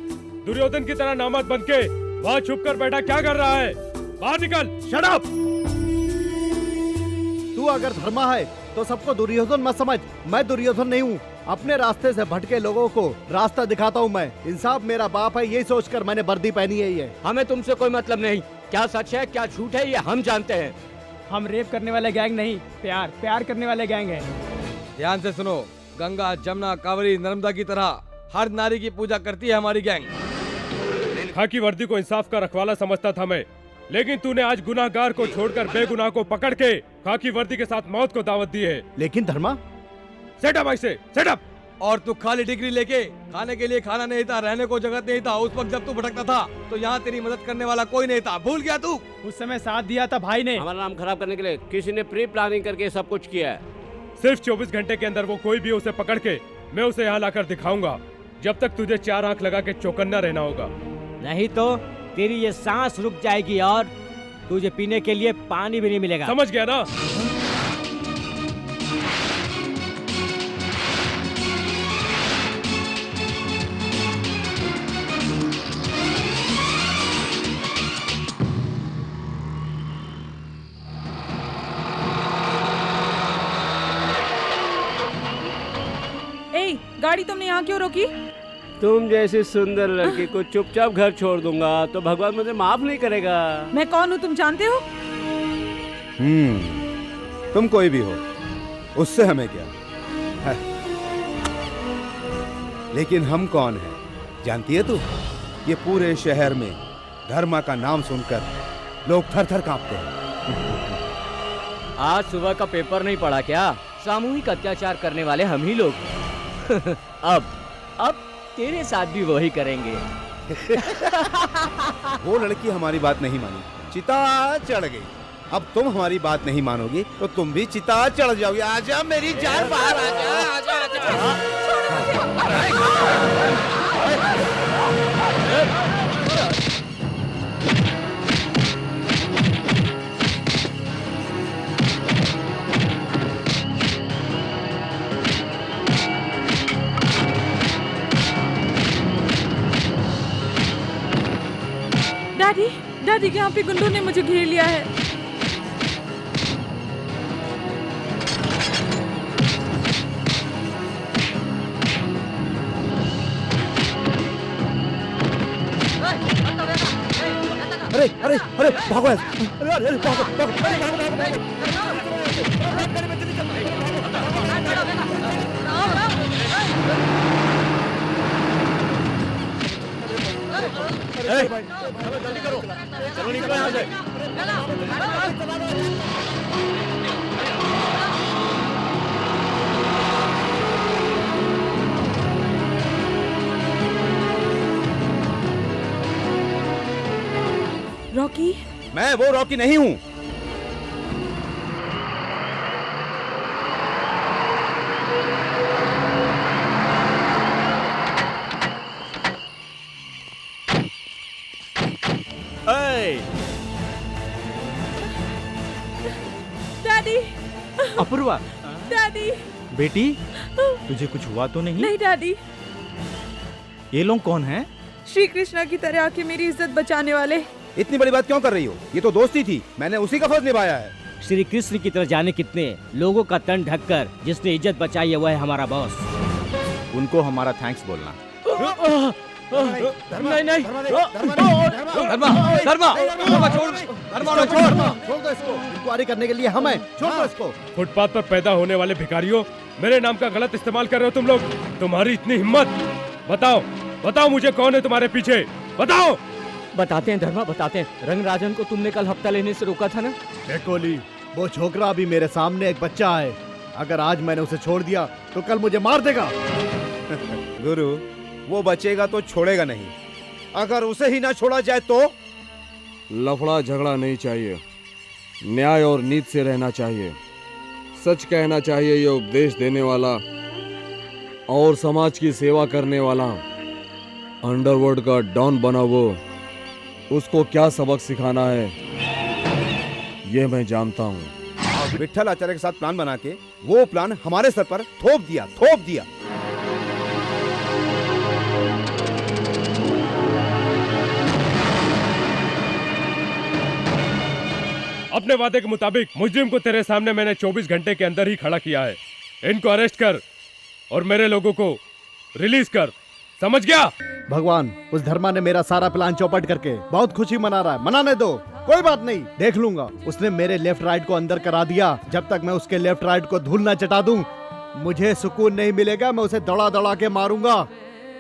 दुर्योधन की तरह नामर्द बन के वहाँ छुप कर बैठा क्या कर रहा है? बाहर निकल। Shut up! तू अगर धर्मा है तो सबको दुर्योधन मत समझ। मैं दुर्योधन नहीं हूँ। अपने रास्ते से भटके लोगों को रास्ता दिखाता हूँ मैं। इंसाफ मेरा बाप है, यही सोचकर मैंने वर्दी पहनी है। ये हमें तुमसे कोई मतलब नहीं। क्या सच है क्या झूठ है ये हम जानते हैं। हम रेप करने वाले गैंग नहीं, प्यार करने वाले गैंग हैं। ध्यान से सुनो, गंगा जमुना कावेरी नर्मदा की तरह हर नारी की पूजा करती है हमारी गैंग। खाकी वर्दी को इंसाफ का रखवाला समझता था मैं, लेकिन तूने आज गुनाहगार को छोड़कर बेगुनाह को पकड़ के खाकी वर्दी के साथ मौत को दावत दी है। लेकिन धर्मा, सेट अप ऐसे, सेट अप। और तू खाली डिग्री लेके खाने के लिए खाना नहीं था, रहने को जगह नहीं था। उस वक्त जब तू भटकता था तो यहाँ तेरी मदद करने वाला कोई नहीं था। भूल गया तू? उस समय साथ दिया था भाई ने। हमारा नाम खराब करने के लिए किसी ने प्री प्लानिंग करके सब कुछ किया है। सिर्फ 24 घंटे के अंदर वो कोई भी उसे पकड़ के मैं उसे यहाँ लाकर दिखाऊंगा। जब तक तुझे 4 आंख लगा के चौकन्ना रहना होगा, नहीं तो तेरी ये सांस रुक जाएगी और तुझे पीने के लिए पानी भी नहीं मिलेगा। समझ गया ना? ए, गाड़ी तुमने यहाँ क्यों रोकी? तुम जैसी सुंदर लड़की को चुपचाप घर छोड़ दूंगा तो भगवान मुझे माफ नहीं करेगा। मैं कौन हूँ तुम जानते हो? तुम कोई भी हो, उससे हमें क्या है? लेकिन हम कौन हैं जानती है तू? ये पूरे शहर में धर्मा का नाम सुनकर लोग थर थर कांपते हैं। आज सुबह का पेपर नहीं पढ़ा क्या? सामूहिक अत्याचार करने वाले हम ही लोग अब तेरे साथ भी वही करेंगे। वो लड़की हमारी बात नहीं मानी, चिता चढ़ गई। अब तुम हमारी बात नहीं मानोगी तो तुम भी चिता चढ़ जाओगी। आजा मेरी जान, बाहर आजा, आजा, आजा। डैडी यहाँ पे गुंडों ने मुझे घेर लिया है। अरे अरे अरे भागो! अरे अरे भागो, भागो। जल्दी करो, चलो निकलो यहाँ से। रॉकी? मैं वो रॉकी नहीं हूँ। डैडी! अपूर्वा, डैडी! बेटी तुझे कुछ हुआ तो नहीं? नहीं डैडी। ये लोग कौन हैं? श्री कृष्णा की तरह आके मेरी इज्जत बचाने वाले। इतनी बड़ी बात क्यों कर रही हो? ये तो दोस्ती थी, मैंने उसी का फर्ज निभाया है। श्री कृष्ण की तरह जाने कितने लोगों का तन ढककर जिसने इज्जत बचाई है वह है हमारा बॉस। उनको हमारा थैंक्स बोलना। नहीं नहीं छोड़ दो इसको। इंक्वायरी करने के लिए हम हैं, छोड़ दो इसको। फुटपाथ पर पैदा होने वाले भिखारियों, मेरे नाम का गलत इस्तेमाल कर रहे हो तुम लोग। तुम्हारी इतनी हिम्मत! बताओ बताओ मुझे कौन है तुम्हारे पीछे, बताओ। बताते हैं धर्मा, बताते हैं। रंगराजन को तुमने कल हफ्ता लेने से रोका था ना? कोहली, वो छोकरा अभी मेरे सामने एक बच्चा है। अगर आज मैंने उसे छोड़ दिया तो कल मुझे मार देगा। गुरु, वो बचेगा तो छोड़ेगा नहीं। अगर उसे ही ना छोड़ा जाए तो? लफड़ा झगड़ा नहीं चाहिए, न्याय और नीति से रहना चाहिए। सच कहना चाहिए। ये उपदेश देने वाला और समाज की सेवा करने वाला अंडरवर्ल्ड का डॉन बना वो, उसको क्या सबक सिखाना है ये मैं जानता हूँ। विठल आचार्य के साथ प्लान बना के वो प्लान हमारे सर पर थोप दिया। अपने वादे के मुताबिक मुजरिम को तेरे सामने मैंने 24 घंटे के अंदर ही खड़ा किया है। इनको अरेस्ट कर और मेरे लोगों को रिलीज कर, समझ गया? भगवान, उस धर्मा ने मेरा सारा प्लान चौपट करके बहुत खुशी मना रहा है। मनाने दो, कोई बात नहीं, देख लूंगा। उसने मेरे लेफ्ट राइट को अंदर करा दिया। जब तक मैं उसके लेफ्ट राइट को धूल ना चटा दूं, मुझे सुकून नहीं मिलेगा। मैं उसे दौड़ा दौड़ा के मारूंगा।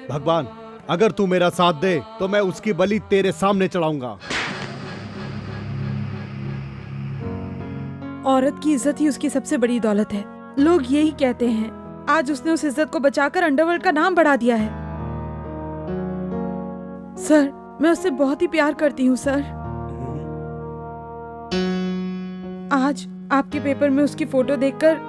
भगवान, अगर तू मेरा साथ दे तो मैं उसकी बलि तेरे सामने चढ़ाऊंगा। औरत की इज्जत ही उसकी सबसे बड़ी दौलत है, लोग यही कहते हैं। आज उसने उस इज्जत को बचाकर अंडरवर्ल्ड का नाम बढ़ा दिया है। सर, मैं उससे बहुत ही प्यार करती हूँ सर। आज आपके पेपर में उसकी फोटो देखकर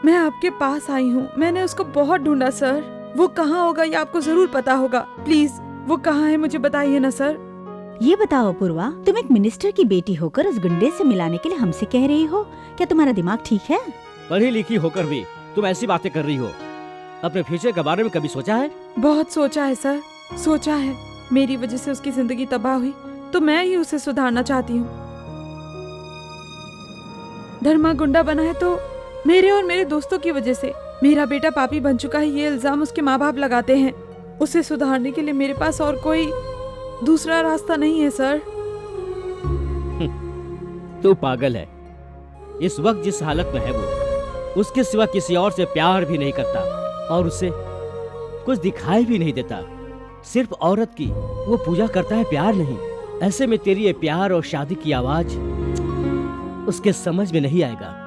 मैं आपके पास आई हूँ। मैंने उसको बहुत ढूंढा सर। वो कहाँ होगा ये आपको जरूर पता होगा। प्लीज वो कहाँ है मुझे बताइए ना सर। ये बताओ अपूर्वा, तुम एक मिनिस्टर की बेटी होकर उस गुंडे से मिलाने के लिए हमसे कह रही हो? क्या तुम्हारा दिमाग ठीक है? पढ़ी लिखी होकर भी तुम ऐसी बातें कर रही हो। अपने फ्यूचर के बारे में कभी सोचा है? बहुत सोचा है सर, सोचा है। मेरी वजह से उसकी जिंदगी तबाह हुई तो मैं ही उसे सुधारना चाहती हूँ। धर्मा गुंडा बना है तो मेरे और मेरे दोस्तों की वजह से। मेरा बेटा पापी बन चुका है, ये इल्जाम उसके माँ बाप लगाते हैं। उसे सुधारने के लिए मेरे पास और कोई दूसरा रास्ता नहीं है सर। तू पागल है। इस वक्त जिस हालत में है वो उसके सिवा किसी और से प्यार भी नहीं करता और उसे कुछ दिखाई भी नहीं देता। सिर्फ औरत की वो पूजा करता है, प्यार नहीं। ऐसे में तेरी ये प्यार और शादी की आवाज उसके समझ में नहीं आएगा।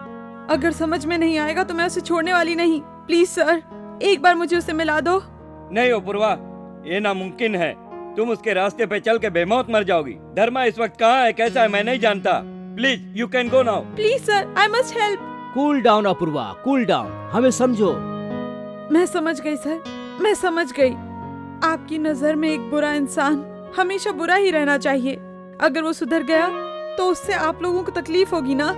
अगर समझ में नहीं आएगा तो मैं उसे छोड़ने वाली नहीं। प्लीज सर, एक बार मुझे उसे मिला दो। नहीं अपूर्वा, ये नामुमकिन है। तुम उसके रास्ते पे चल के बेमौत मर जाओगी। धर्मा इस वक्त कहाँ है, कैसा है, मैं नहीं जानता। Please you can go now. Please sir, I must help. Cool down Apoorva, cool down. हमें समझो। मैं समझ गई सर, मैं समझ गई। आपकी नजर में एक बुरा इंसान हमेशा बुरा ही रहना चाहिए। अगर वो सुधर गया तो उससे आप लोगों को तकलीफ होगी ना।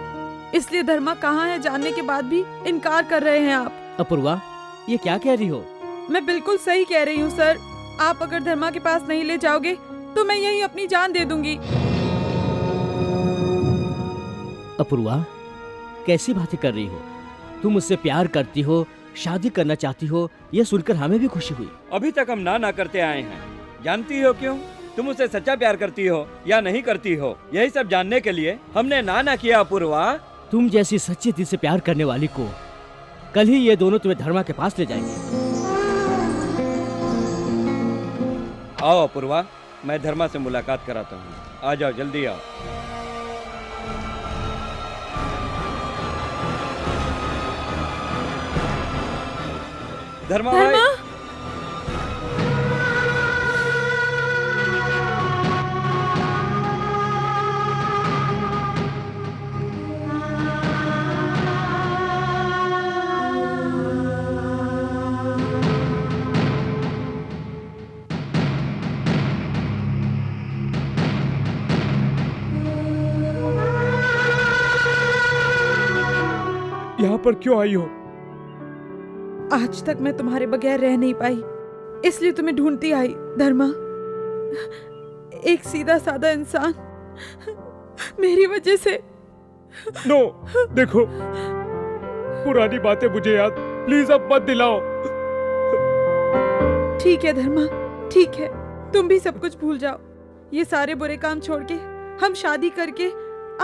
इसलिए धर्मा कहाँ है जानने के बाद भी इनकार कर रहे हैं आप। अपूर्वा, ये क्या कह रही हो? मैं बिल्कुल सही कह रही हूँ सर। आप अगर धर्मा के पास नहीं ले जाओगे तो मैं यही अपनी जान दे दूंगी। अपूर्वा, कैसी बातें कर रही हो? तुम मुझसे प्यार करती हो, शादी करना चाहती हो, ये सुनकर हमें भी खुशी हुई। अभी तक हम ना करते आए हैं। जानती हो क्यों? तुम उसे सच्चा प्यार करती हो या नहीं करती हो, यही सब जानने के लिए हमने ना किया। अपूर्वा, तुम जैसी सच्चे दिल से प्यार करने वाली को कल ही ये दोनों तुम्हें धर्मा के पास ले जाएंगे। आओ अपूर्वा, मैं धर्मा से मुलाकात कराता हूँ। आ जाओ, जल्दी आओ। धर्मा भाई। यहाँ पर क्यों आई हो? आज तक मैं तुम्हारे बगैर रह नहीं पाई, इसलिए तुम्हें ढूंढती आई। धर्मा, एक सीधा साधा इंसान मेरी वजह से। नो, देखो, पुरानी बातें मुझे याद, प्लीज अब मत दिलाओ। ठीक है धर्मा, ठीक है, तुम भी सब कुछ भूल जाओ। ये सारे बुरे काम छोड़ के हम शादी करके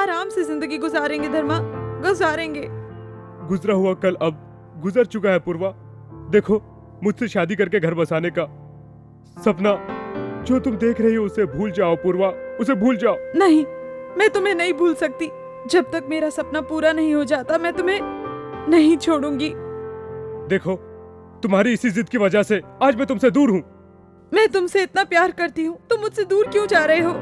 आराम से जिंदगी गुजारेंगे धर्मा, गुजारेंगे। गुजरा हुआ कल अब गुजर चुका है पूर्वा। देखो, मुझसे शादी करके घर बसाने का सपना जो तुम देख रही हो उसे भूल जाओ पूर्वा, उसे भूल जाओ। नहीं, मैं तुम्हें नहीं भूल सकती। जब तक मेरा सपना पूरा नहीं हो जाता मैं तुम्हें नहीं छोड़ूंगी। देखो, तुम्हारी इसी जिद की वजह से आज मैं तुमसे दूर हूँ। मैं तुमसे इतना प्यार करती हूँ, तुम मुझसे दूर क्यों जा रहे हो?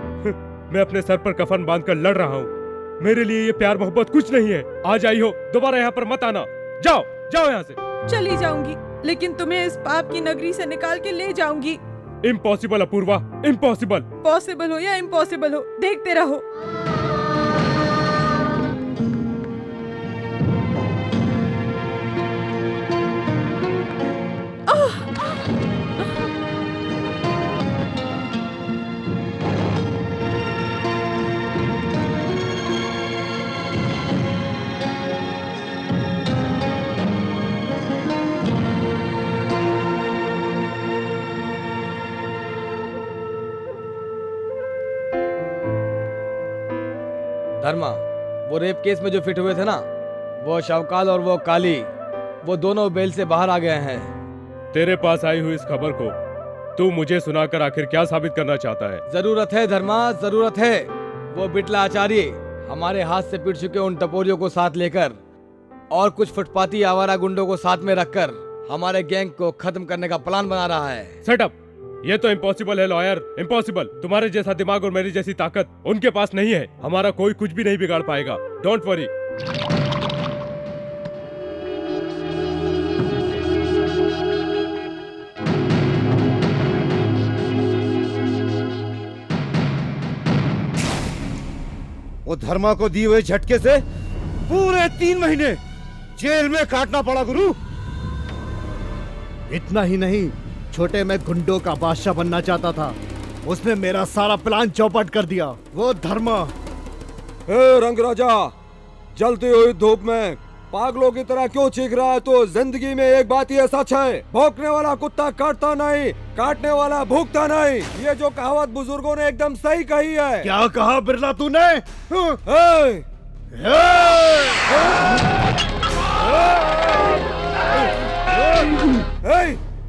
मैं अपने सर पर कफन बांधकर लड़ रहा हूँ। मेरे लिए ये प्यार मोहब्बत कुछ नहीं है। आज आई हो, दोबारा यहाँ पर मत आना। जाओ, जाओ यहाँ से। चली जाऊंगी, लेकिन तुम्हें इस पाप की नगरी से निकाल के ले जाऊंगी। Impossible Apoorva, impossible. पॉसिबल हो या इम्पॉसिबल हो, देखते रहो। धर्मा, वो रेप केस में जो फिट हुए थे ना, वो शवकाल और वो काली, वो दोनों बेल से बाहर आ गए हैं। तेरे पास आई हुई इस खबर को तू मुझे सुनाकर आखिर क्या साबित करना चाहता है? जरूरत है धर्मा, जरूरत है। वो बिटला आचार्य हमारे हाथ से पिट चुके उन टपोरियों को साथ लेकर और कुछ फुटपाती आवारा गुंडों को साथ में रखकर हमारे गैंग को खत्म करने का प्लान बना रहा है। Set up! ये तो इम्पॉसिबल है लॉयर, इम्पॉसिबल। तुम्हारे जैसा दिमाग और मेरी जैसी ताकत उनके पास नहीं है। हमारा कोई कुछ भी नहीं बिगाड़ पाएगा। Don't worry. वो धर्मा को दिए हुए झटके से पूरे 3 महीने जेल में काटना पड़ा गुरु। इतना ही नहीं, छोटे में गुंडों का बादशाह बनना चाहता था, उसने मेरा सारा प्लान चौपट कर दिया। वो धर्मा। ए रंग राजा, जलती हुई धूप में पागलों की तरह क्यों चीख रहा है? तो जिंदगी में एक बात ये सच है, भौंकने वाला कुत्ता काटता नहीं, काटने वाला भूखता नहीं। ये जो कहावत बुजुर्गों ने एकदम सही कही है। क्या कहा बिरला तूने?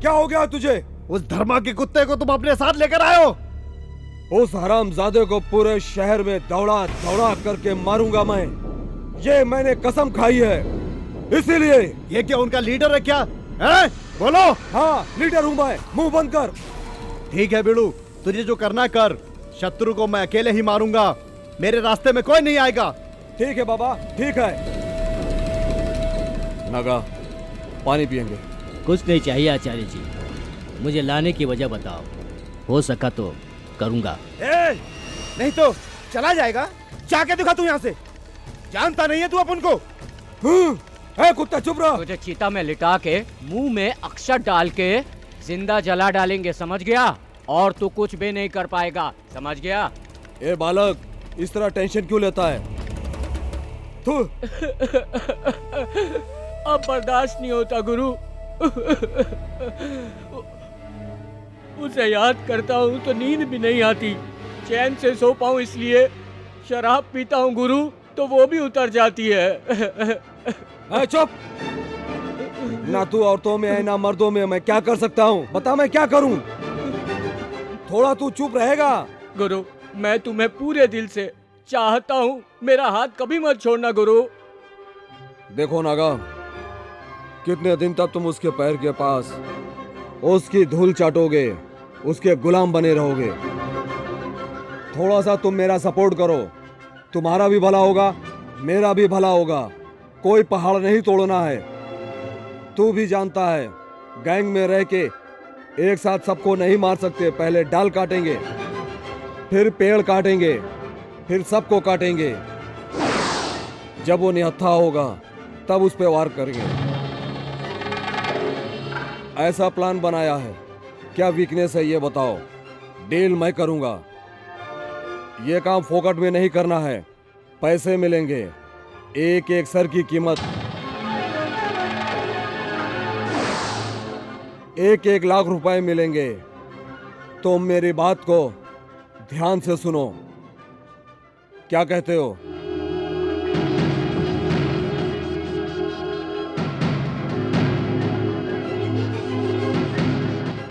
क्या हो गया तुझे? उस धर्मा के कुत्ते को तुम अपने साथ लेकर आए हो? उस हरामजादे को पूरे शहर में दौड़ा दौड़ा करके मारूंगा मैं, ये मैंने कसम खाई है। इसीलिए ये क्या उनका लीडर है क्या? है? बोलो। हाँ लीडर हूँ मैं, मुंह बंद कर। ठीक है बिड़ू, तुझे जो करना कर। शत्रु को मैं अकेले ही मारूंगा, मेरे रास्ते में कोई नहीं आएगा। ठीक है बाबा, ठीक है। नागा, पानी पियेंगे? कुछ नहीं चाहिए आचार्य जी, मुझे लाने की वजह बताओ, हो सका तो करूंगा। नहीं तो चला जाएगा। जाके दिखा तू यहाँ से। जानता नहीं है तू अपन को? कुत्ता चुप रहा। तुझे चीता में लिटा के मुंह में अक्षर डाल के जिंदा जला डालेंगे, समझ गया? और तू कुछ भी नहीं कर पाएगा, समझ गया? ए बालक, इस तरह टेंशन क्यों लेता है? तू अब बर्दाश्त नहीं होता गुरु। उसे याद करता हूँ तो नींद भी नहीं आती, चैन से सो पाऊँ इसलिए शराब पीता हूँ गुरु, तो वो भी उतर जाती है। चुप! ना तू औरतों में है ना मर्दों में, मैं क्या कर सकता हूँ? बता मैं क्या करूँ? थोड़ा तू चुप रहेगा? गुरु, मैं तुम्हें पूरे दिल से चाहता हूँ, मेरा हाथ कभी मत छोड़ना गुरु। देखो नागा, कितने दिन तक तुम उसके पैर के पास उसकी धूल चाटोगे, उसके गुलाम बने रहोगे? थोड़ा सा तुम मेरा सपोर्ट करो, तुम्हारा भी भला होगा, मेरा भी भला होगा। कोई पहाड़ नहीं तोड़ना है। तू भी जानता है, गैंग में रह के एक साथ सबको नहीं मार सकते। पहले डाल काटेंगे, फिर पेड़ काटेंगे, फिर सबको काटेंगे। जब वो निहत्था होगा तब उस पे वार करेंगे। ऐसा प्लान बनाया है। क्या वीकनेस है ये बताओ? डील मैं करूंगा। ये काम फोकट में नहीं करना है, पैसे मिलेंगे, एक एक सर की कीमत 1-1 लाख रुपए मिलेंगे। तुम मेरी बात को ध्यान से सुनो, क्या कहते हो?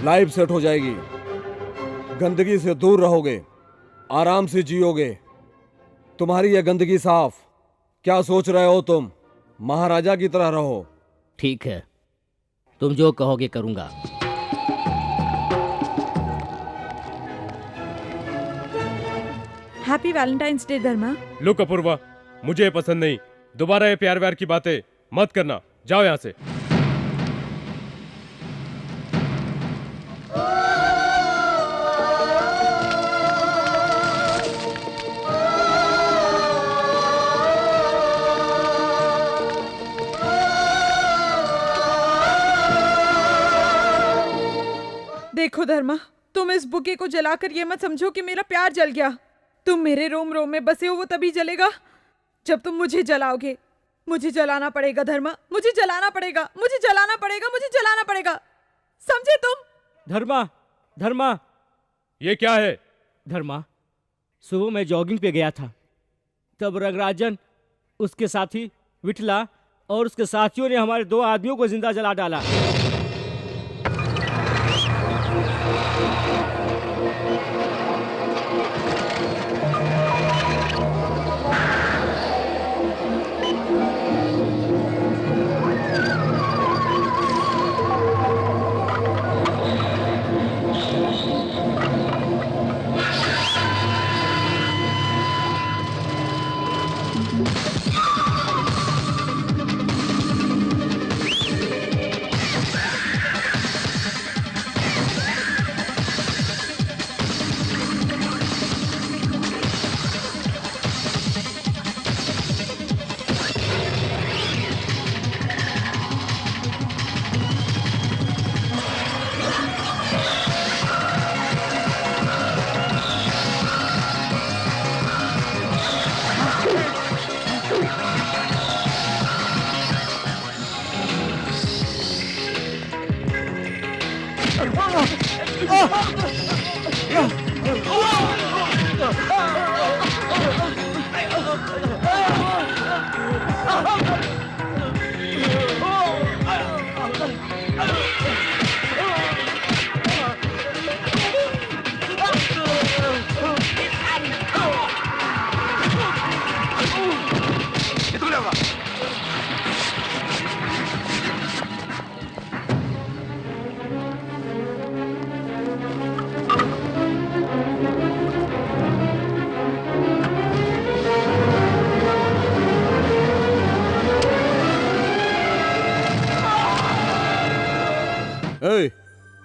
लाइफ सेट हो जाएगी, गंदगी से दूर रहोगे, आराम से जियोगे। तुम्हारी ये गंदगी साफ। क्या सोच रहे हो तुम? महाराजा की तरह रहो। ठीक है, तुम जो कहोगे करूंगा। हैप्पी वैलेंटाइंस डे धर्मा। लुक अपूर्वा, मुझे ये पसंद नहीं। दोबारा ये प्यार व्यार की बातें मत करना। जाओ यहाँ से। देखो धर्मा, तुम इस बुके को जलाकर ये मत समझो कि मेरा प्यार जल गया। तुम मेरे रोम रोम में बसे हो, वो तभी जलेगा जब तुम मुझे जलाओगे। मुझे जलाना पड़ेगा धर्मा, मुझे जलाना पड़ेगा, मुझे जलाना पड़ेगा, मुझे जलाना पड़ेगा, समझे तुम? धर्मा, धर्मा, ये क्या है? धर्मा, सुबह मैं जॉगिंग पे गया था, तब रंगराजन, उसके साथी विठला और उसके साथियों ने हमारे 2 आदमियों को जिंदा जला डाला।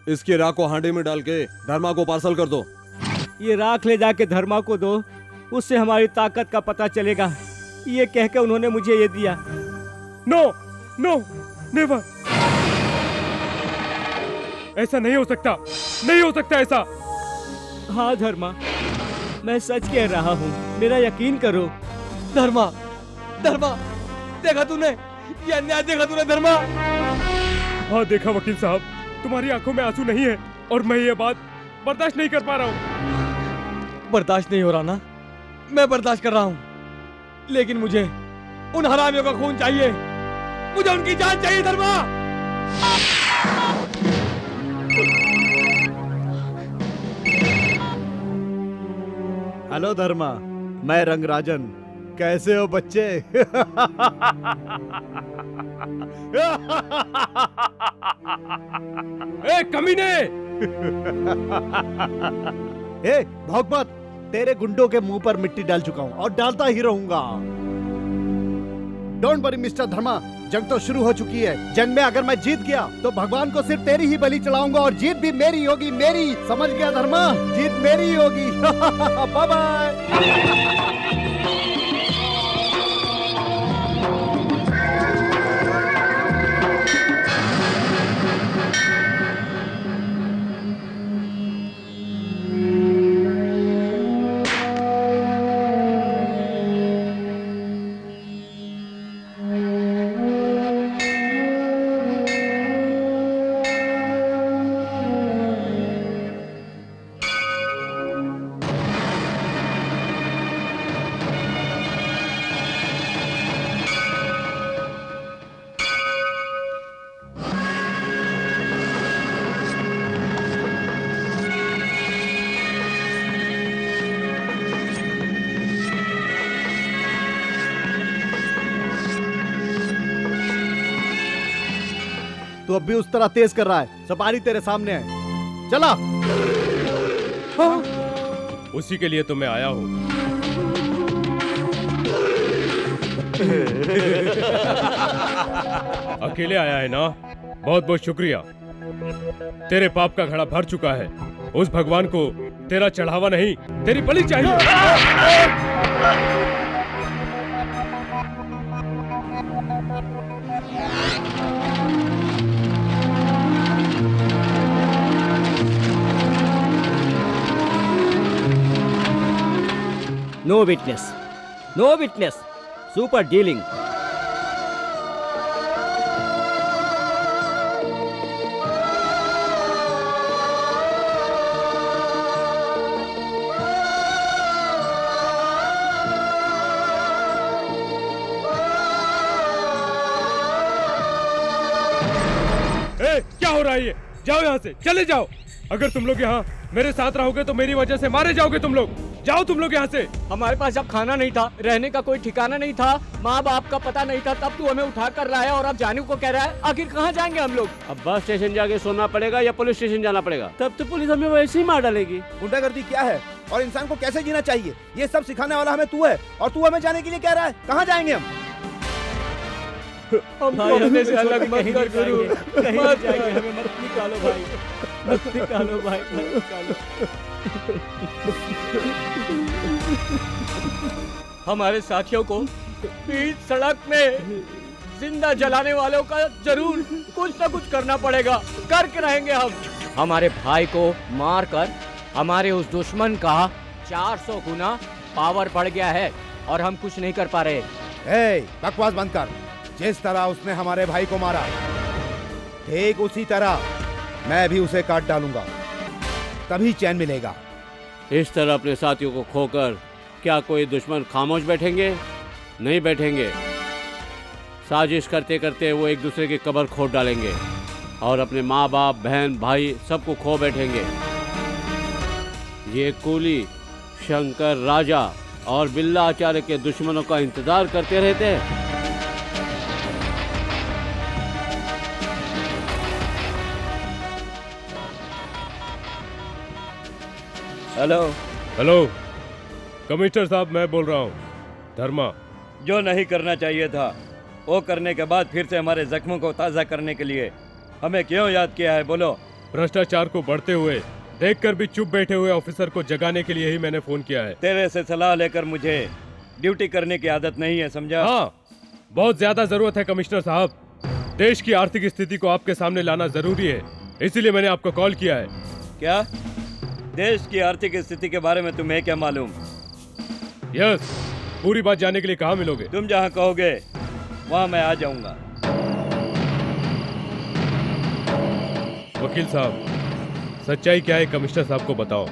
इसकी राख को हांडी में डाल के धर्मा को पार्सल कर दो। ये राख ले जाके धर्मा को दो, उससे हमारी ताकत का पता चलेगा। ये कहकर उन्होंने मुझे ये दिया। नो नो नेवर, ऐसा नहीं हो सकता, नहीं हो सकता ऐसा। हाँ धर्मा, मैं सच कह रहा हूँ, मेरा यकीन करो। धर्मा, धर्मा, देखा तूने ये अन्याय, देखा तूने धर्मा? हाँ देखा वकील साहब, तुम्हारी आंखों में आंसू नहीं है और मैं ये बात बर्दाश्त नहीं कर पा रहा हूँ। बर्दाश्त नहीं हो रहा ना? मैं बर्दाश्त कर रहा हूँ, लेकिन मुझे उन हरामियों का खून चाहिए, मुझे उनकी जान चाहिए धर्मा। हेलो धर्मा, मैं रंगराजन। कैसे हो बच्चे? ए कमीने! ए भौंक मत, तेरे गुंडों के मुंह पर मिट्टी डाल चुका हूं और डालता ही रहूंगा। डोंट वरी मिस्टर धर्मा, जंग तो शुरू हो चुकी है। जंग में अगर मैं जीत गया तो भगवान को सिर्फ तेरी ही बलि चढ़ाऊंगा और जीत भी मेरी होगी, मेरी। समझ गया धर्मा? जीत मेरी होगी। Bye bye. तो अब भी उस तरह तेज कर रहा है, सपारी तेरे सामने है, चला। हाँ? उसी के लिए तो मैं आया हूँ। अकेले आया है ना? बहुत बहुत शुक्रिया। तेरे पाप का घड़ा भर चुका है। उस भगवान को तेरा चढ़ावा नहीं, तेरी बलि चाहिए। No witness, no witness, super dealing. क्या हो रहा है ये? जाओ यहाँ से, चले जाओ। अगर तुम लोग यहाँ मेरे साथ रहोगे तो मेरी वजह से मारे जाओगे तुम लोग। जाओ तुम लोग यहाँ से। हमारे पास जब खाना नहीं था, रहने का कोई ठिकाना नहीं था, माँ बाप का पता नहीं था, तब तू हमें उठा कर रहा है और अब जाने को कह रहा है। आखिर कहाँ जाएंगे हम लोग? अब बस स्टेशन जाके सोना पड़ेगा या पुलिस स्टेशन जाना पड़ेगा। तब तो पुलिस हमें वैसे ही मार डालेगी। गुंडागर्दी क्या है और इंसान को कैसे जीना चाहिए, ये सब सिखाने वाला हमें तू है, और तू हमें जाने के लिए कह रहा है। कहाँ जाएंगे हम? हमको अपने से अलग मत कर गुरु, मत जाएंगे, हमें मत निकालो भाई, मत निकालो भाई, मत निकालो। हमारे साथियों को बीच सड़क में जिंदा जलाने वालों का जरूर कुछ न कुछ करना पड़ेगा, करके रहेंगे हम। हमारे भाई को मारकर हमारे उस दुश्मन का 400 गुना पावर बढ़ गया है और हम कुछ नहीं कर पा रहे। बकवास बंद कर। जिस तरह उसने हमारे भाई को मारा, ठीक उसी तरह मैं भी उसे काट डालूंगा, तभी चैन मिलेगा। इस तरह अपने साथियों को खोकर क्या कोई दुश्मन खामोश बैठेंगे? नहीं बैठेंगे। साजिश करते करते वो एक दूसरे की कब्र खोद डालेंगे और अपने माँ बाप, बहन, भाई सबको खो बैठेंगे। ये कूली, शंकर, राजा और बिल्ला आचार्य के दुश्मनों का इंतजार करते रहते हैं। हेलो हेलो कमिश्नर साहब, मैं बोल रहा हूँ धर्मा। जो नहीं करना चाहिए था वो करने के बाद फिर से हमारे जख्मों को ताज़ा करने के लिए हमें क्यों याद किया है? बोलो। भ्रष्टाचार को बढ़ते हुए देखकर भी चुप बैठे हुए ऑफिसर को जगाने के लिए ही मैंने फोन किया है। तेरे से सलाह लेकर मुझे ड्यूटी करने की आदत नहीं है, समझा? हाँ, बहुत ज्यादा जरूरत है कमिश्नर साहब। देश की आर्थिक स्थिति को आपके सामने लाना जरूरी है, इसीलिए मैंने आपको कॉल किया है। क्या देश की आर्थिक स्थिति के बारे में तुम्हें क्या मालूम? यस, पूरी बात जानने के लिए कहाँ मिलोगे? तुम जहाँ कहोगे वहाँ मैं आ जाऊंगा। वकील साहब, सच्चाई क्या है कमिश्नर साहब को बताओ।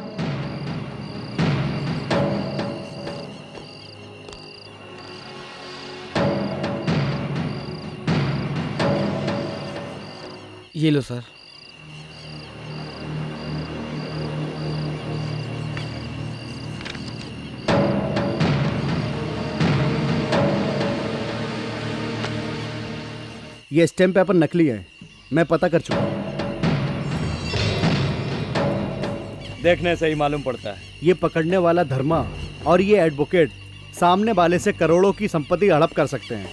ये लो सर। ये स्टैम्प पेपर नकली है, मैं पता कर चुका हूँ। देखने से ही मालूम पड़ता है। ये पकड़ने वाला धर्मा और ये एडवोकेट सामने वाले से करोड़ों की संपत्ति हड़प कर सकते हैं।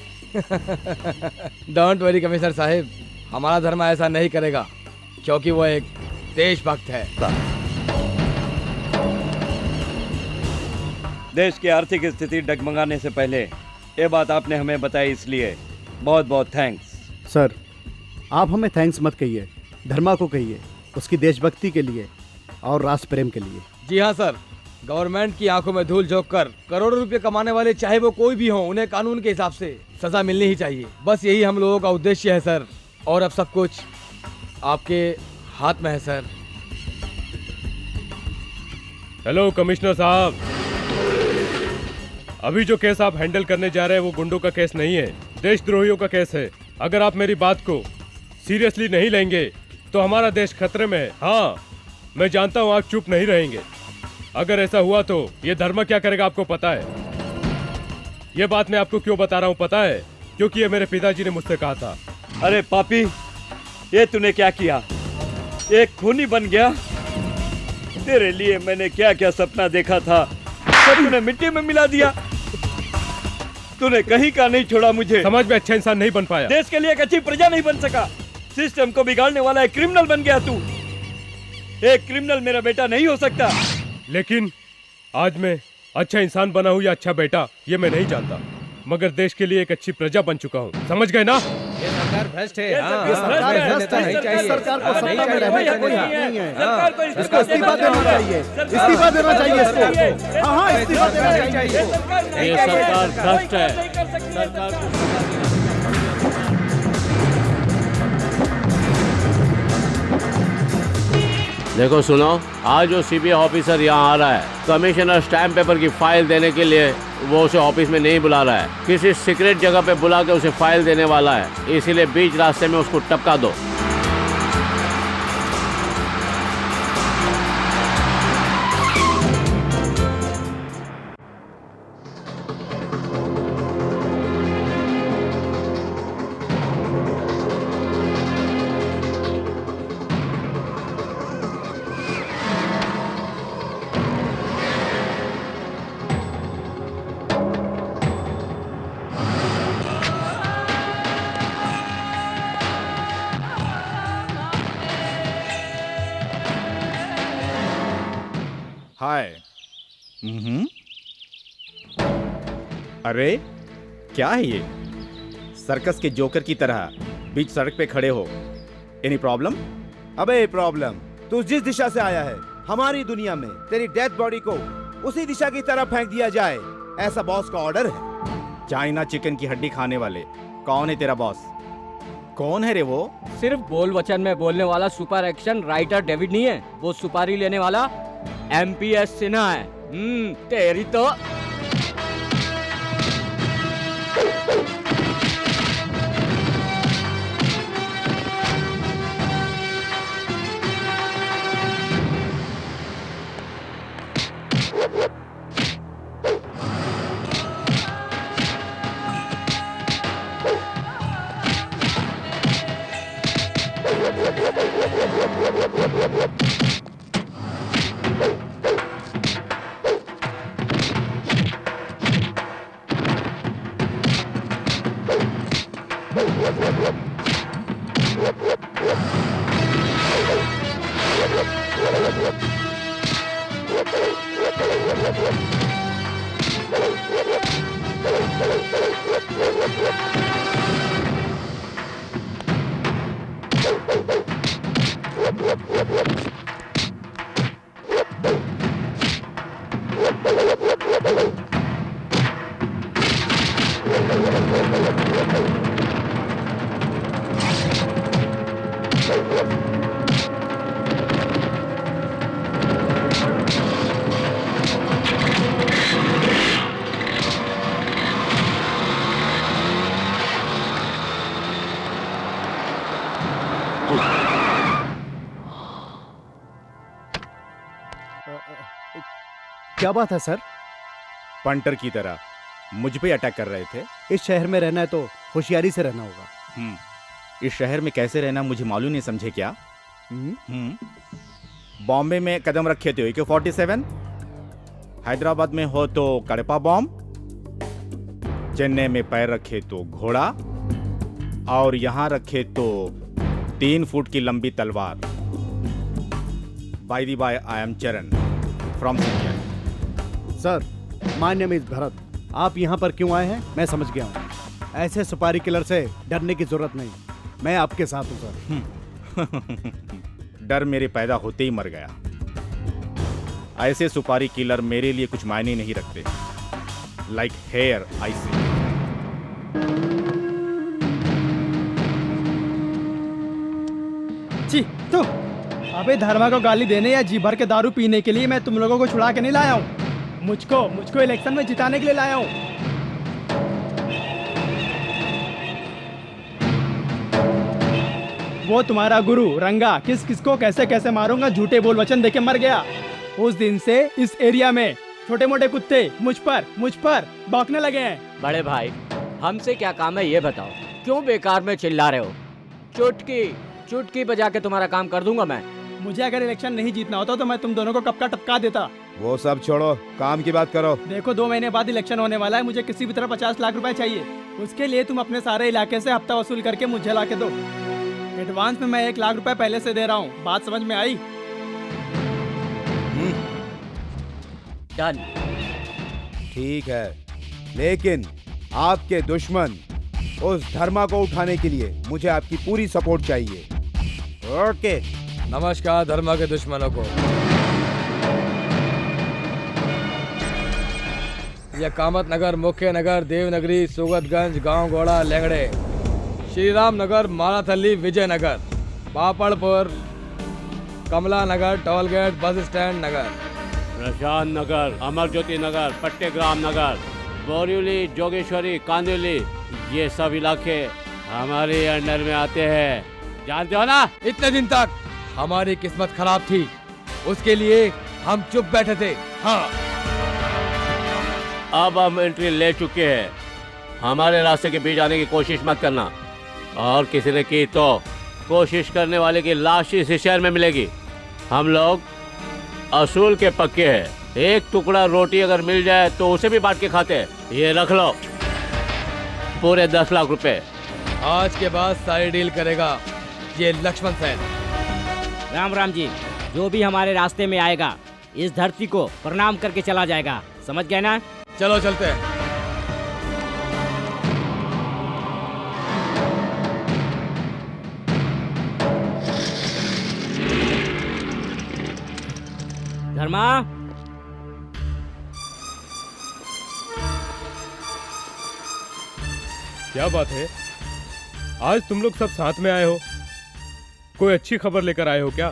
डोंट वरी कमिश्नर साहब, हमारा धर्मा ऐसा नहीं करेगा क्योंकि वो एक देशभक्त है। देश की आर्थिक स्थिति डगमगाने से पहले ये बात आपने हमें बताई, इसलिए बहुत बहुत थैंक्स। सर, आप हमें थैंक्स मत कहिए, धर्मा को कहिए, उसकी देशभक्ति के लिए और राष्ट्र प्रेम के लिए। जी हाँ सर, गवर्नमेंट की आंखों में धूल झोंक कर करोड़ों रुपए कमाने वाले चाहे वो कोई भी हो, उन्हें कानून के हिसाब से सजा मिलनी ही चाहिए। बस यही हम लोगों का उद्देश्य है सर, और अब सब कुछ आपके हाथ में है सर। हेलो कमिश्नर साहब, अभी जो केस आप हैंडल करने जा रहे हैं वो गुंडों का केस नहीं है, देशद्रोहियों का केस है। अगर आप मेरी बात को सीरियसली नहीं लेंगे तो हमारा देश खतरे में है। हाँ, मैं जानता हूँ आप चुप नहीं रहेंगे। अगर ऐसा हुआ तो ये धर्मा क्या करेगा आपको पता है। ये बात मैं आपको क्यों बता रहा हूँ पता है? क्योंकि ये मेरे पिताजी ने मुझसे कहा था। अरे पापी, ये तूने क्या किया? एक खूनी बन गया। तेरे लिए मैंने क्या क्या सपना देखा था, सब तूने मिट्टी में मिला दिया। तूने कहीं का नहीं छोड़ा मुझे। समाज में अच्छा इंसान नहीं बन पाया, देश के लिए एक अच्छी प्रजा नहीं बन सका, सिस्टम को बिगाड़ने वाला एक क्रिमिनल बन गया तू। एक क्रिमिनल मेरा बेटा नहीं हो सकता। लेकिन आज मैं अच्छा इंसान बना हूँ या अच्छा बेटा, ये मैं नहीं जानता, मगर देश के लिए एक अच्छी प्रजा बन चुका हूँ। समझ गए ना? ये सरकार भ्रष्ट है। ये सरकार भ्रष्ट है। सरकार को सत्ता में रहने का कोई हक नहीं है। इसको इस्तीफा देना चाहिए, इस्तीफा देना चाहिए इसको। हाँ, इस्तीफा देना चाहिए। ये सरकार भ्रष्ट है। सरकार को देखो सुनो, आज जो सीबीआई ऑफिसर यहाँ आ रहा है, कमिश्नर स्टैम्प पेपर की फाइल देने के लिए वो उसे ऑफिस में नहीं बुला रहा है, किसी सीक्रेट जगह पे बुला के उसे फाइल देने वाला है, इसीलिए बीच रास्ते में उसको टपका दो। हाय। अरे क्या है ये? सर्कस के जोकर की तरह बीच सड़क पे खड़े हो। Any problem? अबे प्रॉब्लम, तू जिस दिशा से आया है हमारी दुनिया में तेरी डेड बॉडी को उसी दिशा की तरफ फेंक दिया जाए, ऐसा बॉस का ऑर्डर है। चाइना चिकन की हड्डी खाने वाले, कौन है तेरा बॉस? कौन है रे वो? सिर्फ बोल वचन में बोलने वाला सुपर एक्शन राइटर डेविड नहीं है, वो सुपारी लेने वाला एमपीएस सिन्हा है। तेरी तो क्या बात है सर? पंटर की तरह मुझ पे अटैक कर रहे थे। इस शहर में रहना है तो होशियारी से रहना होगा। इस शहर में कैसे रहना मुझे मालूम नहीं, समझे क्या? बॉम्बे में कदम रखे थे AK-47, हैदराबाद में हो तो कड़पा बॉम्ब, चेन्नई में पैर रखे तो घोड़ा, और यहां रखे तो 3 फुट की लंबी तलवार। By the by, I am Charan from Scindia. Sir, my name is Bharat. आप यहाँ पर क्यों आए हैं मैं समझ गया हूँ। ऐसे सुपारी किलर से डरने की जरूरत नहीं, मैं आपके साथ हूँ सर। डर मेरे पैदा होते ही मर गया। ऐसे सुपारी किलर मेरे लिए कुछ मायने नहीं रखते। लाइक हेयर आई सी। जी तो अबे धर्मा को गाली देने या जी भर के दारू पीने के लिए मैं तुम लोगों को छुड़ा के नहीं लाया हूँ। मुझको इलेक्शन में जिताने के लिए लाया हूँ। वो तुम्हारा गुरु रंगा किस किसको कैसे कैसे मारूंगा झूठे बोल वचन देके मर गया। उस दिन से इस एरिया में छोटे मोटे कुत्ते मुझ पर भौंकने लगे हैं। बड़े भाई, हमसे क्या काम है ये बताओ, क्यों बेकार में चिल्ला रहे हो? चुटकी बजा के तुम्हारा काम कर दूंगा मैं। मुझे अगर इलेक्शन नहीं जीतना होता तो मैं तुम दोनों को कब का टपका देता। वो सब छोड़ो, काम की बात करो। देखो 2 महीने बाद इलेक्शन होने वाला है, मुझे किसी भी तरह 50 लाख रुपए चाहिए। उसके लिए तुम अपने सारे इलाके से हफ्ता वसूल करके मुझे ला के दो। एडवांस में मैं 1 लाख रुपए पहले से दे रहा हूँ। बात समझ में आई? डन। ठीक है, लेकिन आपके दुश्मन उस धर्मा को उठाने के लिए मुझे आपकी पूरी सपोर्ट चाहिए। ओके। नमस्कार धर्मा के दुश्मनों को। यह कामत नगर, मुख्य नगर, देवनगरी, सुगतगंज, गांव घोड़ा, लेंगड़े, श्री राम नगर, माराथली, विजयनगर, पापड़पुर, कमला नगर, टोलगेट, बस स्टैंड नगर, प्रशांत नगर, अमर ज्योति नगर, पट्टेग्राम नगर, बोरिवली, जोगेश्वरी, कांदिवली, ये सब इलाके हमारे अंडर में आते हैं। जानते हो ना? इतने दिन तक हमारी किस्मत खराब थी, उसके लिए हम चुप बैठे थे। हाँ, अब हम एंट्री ले चुके हैं। हमारे रास्ते के बीच आने की कोशिश मत करना, और किसी ने की तो कोशिश करने वाले की लाश इस शहर में मिलेगी। हम लोग असूल के पक्के हैं। एक टुकड़ा रोटी अगर मिल जाए तो उसे भी बांट के खाते हैं। ये रख लो, पूरे 10 लाख रुपए। आज के बाद सारी डील करेगा ये लक्ष्मण सेन। राम राम जी, जो भी हमारे रास्ते में आएगा इस धरती को प्रणाम करके चला जाएगा। समझ गए ना? चलो चलते हैं। धर्मा, क्या बात है, आज तुम लोग सब साथ में आए हो? कोई अच्छी खबर लेकर आए हो क्या?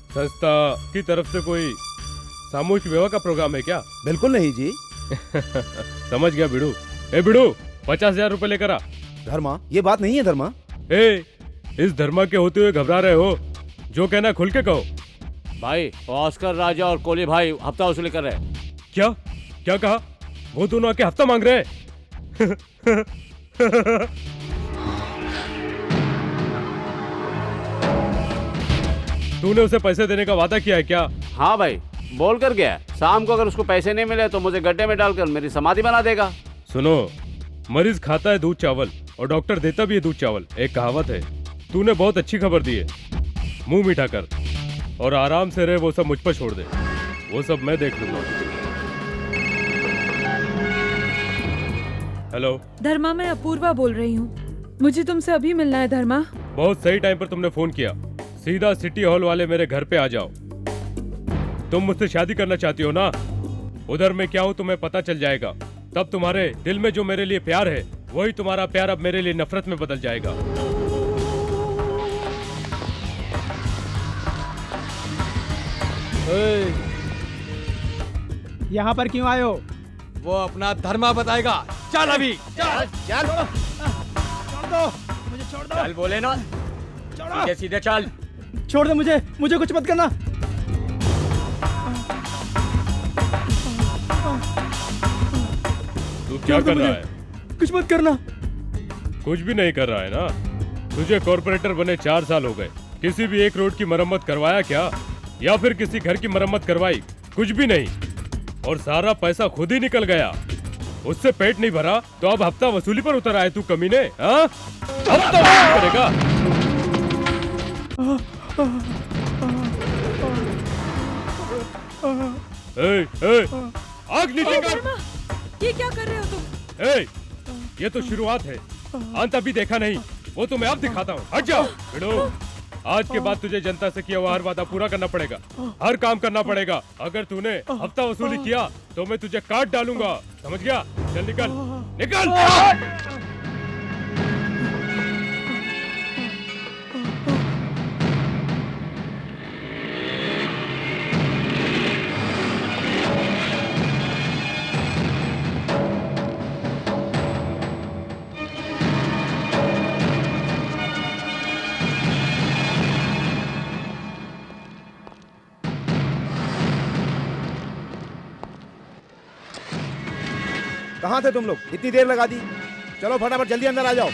संस्था की तरफ से कोई सामूहिक विवाह का प्रोग्राम है क्या? बिल्कुल नहीं जी। समझ गया बिड़ू। ए बिड़ू, 50,000 रुपए लेकर आ। धर्मा, ये बात नहीं है धर्मा। ए, इस धर्मा के होते हुए घबरा रहे हो? जो कहना खुल के कहो। भाई, ऑस्कर राजा और कोहली भाई हफ्ता वसूली कर रहे हैं। क्या क्या कहा? वो दोनों आके हफ्ता मांग रहे हैं? तूने उसे पैसे देने का वादा किया है क्या? हाँ भाई, बोल कर गया शाम को अगर उसको पैसे नहीं मिले तो मुझे गड्ढे में डालकर मेरी समाधि बना देगा। सुनो, मरीज खाता है दूध चावल और डॉक्टर देता भी है दूध चावल। एक कहावत है। तूने बहुत अच्छी खबर दी है। मुंह मीठा कर और आराम से रहे। वो सब मुझ पर छोड़ दे, वो सब मैं देख लूंगा। हेलो धर्मा, मैं अपूर्वा बोल रही हूँ। मुझे तुमसे अभी मिलना है धर्मा। बहुत सही टाइम पर तुमने फोन किया। सीधा सिटी हॉल वाले मेरे घर पे आ जाओ। तुम मुझसे शादी करना चाहती हो ना? उधर मैं क्या हूँ तुम्हें पता चल जाएगा। तब तुम्हारे दिल में जो मेरे लिए प्यार है, वही तुम्हारा प्यार अब मेरे लिए नफरत में बदल जाएगा। यहाँ पर क्यों आए हो? वो अपना धर्मा बताएगा। चल अभी चल चल। छोड़ दो मुझे, छोड़ दो। चल बोले ना, सीधे सीधे चल। छोड़ दो मुझे, मुझे कुछ मत करना। तू क्या कर रहा है? कुछ मत करना। कुछ भी नहीं कर रहा है ना? तुझे कॉर्पोरेटर बने 4 साल हो गए। किसी भी एक रोड की मरम्मत करवाया क्या? या फिर किसी घर की मरम्मत करवाई? कुछ भी नहीं। और सारा पैसा खुद ही निकल गया। उससे पेट नहीं भरा तो अब हफ्ता वसूली पर उतर आए तू कमीने। हाँ? हफ्ता वसूली करेगा? आग नीचे कर। ये क्या कर रहे हो तुम? ये तो शुरुआत है, अंत अभी देखा नहीं। वो तो मैं अब दिखाता हूँ। हट जाओ बिड़ू। आज के बाद तुझे जनता से किया हुआ हर वादा पूरा करना पड़ेगा। हर काम करना पड़ेगा। अगर तूने हफ्ता वसूली किया तो मैं तुझे काट डालूंगा। समझ गया? चल निकल निकल। कहाँ थे तुम लोग? इतनी देर लगा दी। चलो फटाफट जल्दी अंदर आ जाओ।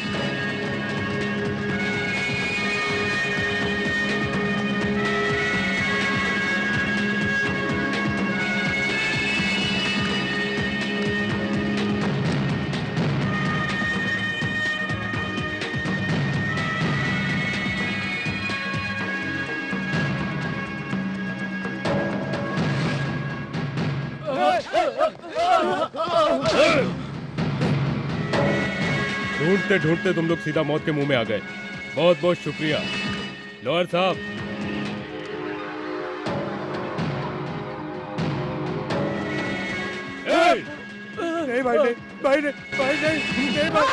ढूंढते ढूंढते तुम लोग सीधा मौत के मुंह में आ गए। बहुत बहुत शुक्रिया लॉयर साहब। नहीं भाई नहीं, भाई नहीं, भाई नहीं, नहीं भाई।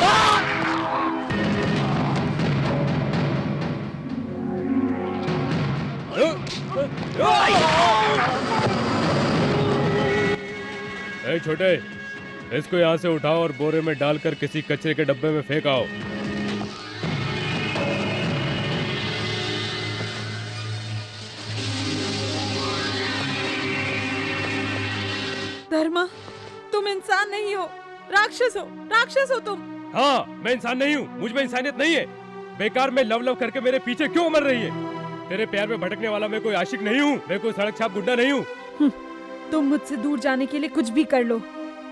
छोटे, इसको यहाँ से उठाओ और बोरे में डालकर किसी कचरे के डब्बे में फेंक आओ। धर्मा, तुम इंसान नहीं हो, राक्षस हो, राक्षस हो तुम। हाँ, मैं इंसान नहीं हूँ, मुझ में इंसानियत नहीं है। बेकार में लव लव करके मेरे पीछे क्यों मर रही है? तेरे प्यार में भटकने वाला मैं कोई आशिक नहीं हूँ, मैं कोई सड़क छाप गुंडा नहीं हूँ। तुम मुझसे दूर जाने के लिए कुछ भी कर लो,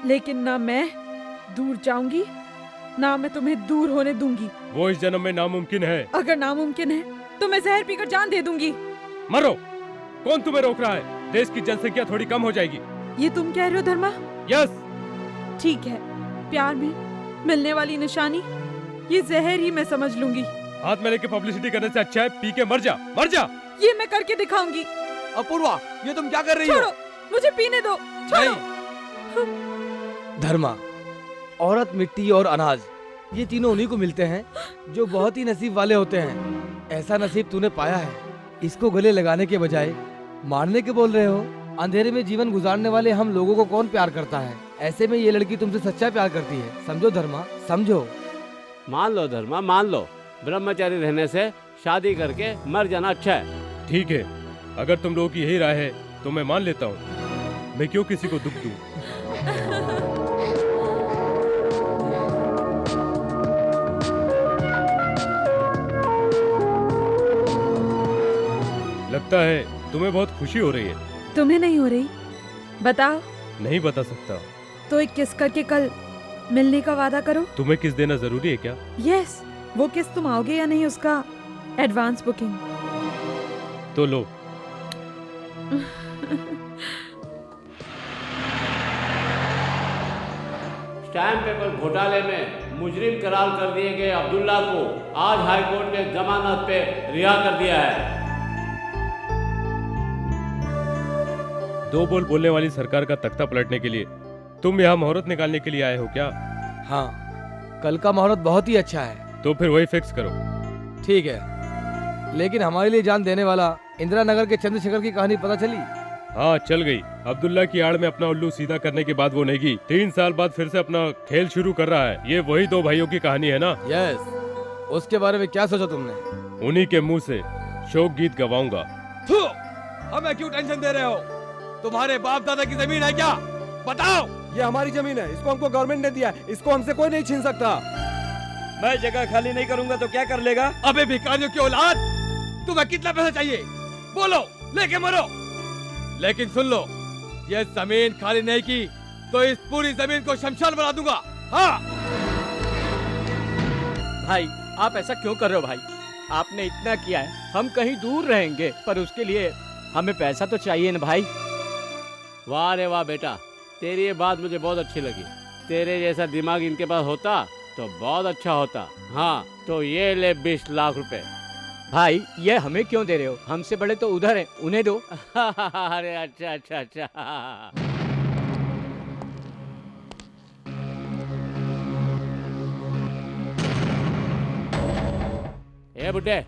लेकिन ना मैं दूर जाऊंगी, ना मैं तुम्हें दूर होने दूंगी। वो इस जन्म में नामुमकिन है। अगर नामुमकिन है तो मैं जहर पीकर जान दे दूंगी। मरो, कौन तुम्हें रोक रहा है? देश की जनसंख्या थोड़ी कम हो जाएगी। ये तुम कह रहे हो धर्मा? यस। ठीक है, प्यार में मिलने वाली निशानी ये जहर ही मैं समझ लूंगी। हाथ में लेके पब्लिसिटी करने से अच्छा है पी के मर जा, मर जा। ये मैं करके दिखाऊंगी। अपूर्वा, ये तुम क्या कर रही हो? छोड़ो, मुझे पीने दो, छोड़ो। धर्मा, औरत, मिट्टी और अनाज, ये तीनों उन्हीं को मिलते हैं जो बहुत ही नसीब वाले होते हैं। ऐसा नसीब तूने पाया है, इसको गले लगाने के बजाय मारने के बोल रहे हो। अंधेरे में जीवन गुजारने वाले हम लोगों को कौन प्यार करता है? ऐसे में ये लड़की तुमसे सच्चा प्यार करती है। समझो धर्मा, समझो। मान लो धर्मा, मान लो, ब्रह्मचारी रहने से शादी करके मर जाना अच्छा है। ठीक है, अगर तुम लोगों की यही राय है तो मैं मान लेता हूँ। मैं क्यों किसी को दुख दूं? लगता है तुम्हें बहुत खुशी हो रही है। तुम्हें नहीं हो रही? बताओ। नहीं बता सकता। तो एक किस करके कल मिलने का वादा करो। तुम्हें किस देना जरूरी है क्या? यस, वो किस तुम आओगे या नहीं उसका एडवांस बुकिंग। तो लो। स्टैम्प पेपर घोटाले में मुजरिम करार कर दिए गए अब्दुल्ला को आज हाई कोर्ट ने जमानत पे रिहा कर दिया है। दो बोल बोलने वाली सरकार का तख्ता पलटने के लिए तुम यहाँ मुहूर्त निकालने के लिए आए हो क्या? हाँ, कल का मुहूर्त बहुत ही अच्छा है। तो फिर वही फिक्स करो। ठीक है, लेकिन हमारे लिए जान देने वाला इंदिरा नगर के चंद्रशेखर की कहानी पता चली? हाँ, चल गई। अब्दुल्ला की आड़ में अपना उल्लू सीधा करने के बाद वो नेगी 3 साल बाद फिर से अपना खेल शुरू कर रहा है। ये वही दो भाइयों की कहानी है ना? यस। उसके बारे में क्या सोचा तुमने? उन्हीं के मुंह से शोक गीत गवाऊंगा। हमें क्यों टेंशन दे रहे हो? तुम्हारे बाप दादा की जमीन है क्या? बताओ। ये हमारी जमीन है, इसको हमको गवर्नमेंट ने दिया है, इसको हमसे कोई नहीं छीन सकता। मैं जगह खाली नहीं करूंगा तो क्या कर लेगा? अबे भिखारियों की औलाद, तुम्हें कितना पैसा चाहिए? बोलो, लेके मरो। लेकिन सुन लो, ये जमीन खाली नहीं की तो इस पूरी जमीन को शमशान बना दूंगा। हाँ। भाई, आप ऐसा क्यों कर रहे हो भाई? आपने इतना किया है, हम कहीं दूर रहेंगे, पर उसके लिए हमें पैसा तो चाहिए ना भाई। वाह रे वाह बेटा, तेरी ये बात मुझे बहुत अच्छी लगी। तेरे जैसा दिमाग इनके पास होता तो बहुत अच्छा होता। हाँ, तो ये ले 20 लाख रुपए। भाई, ये हमें क्यों दे रहे हो? हमसे बड़े तो उधर हैं, उन्हें दो। अरे अच्छा अच्छा अच्छा। ए बुड्ढे,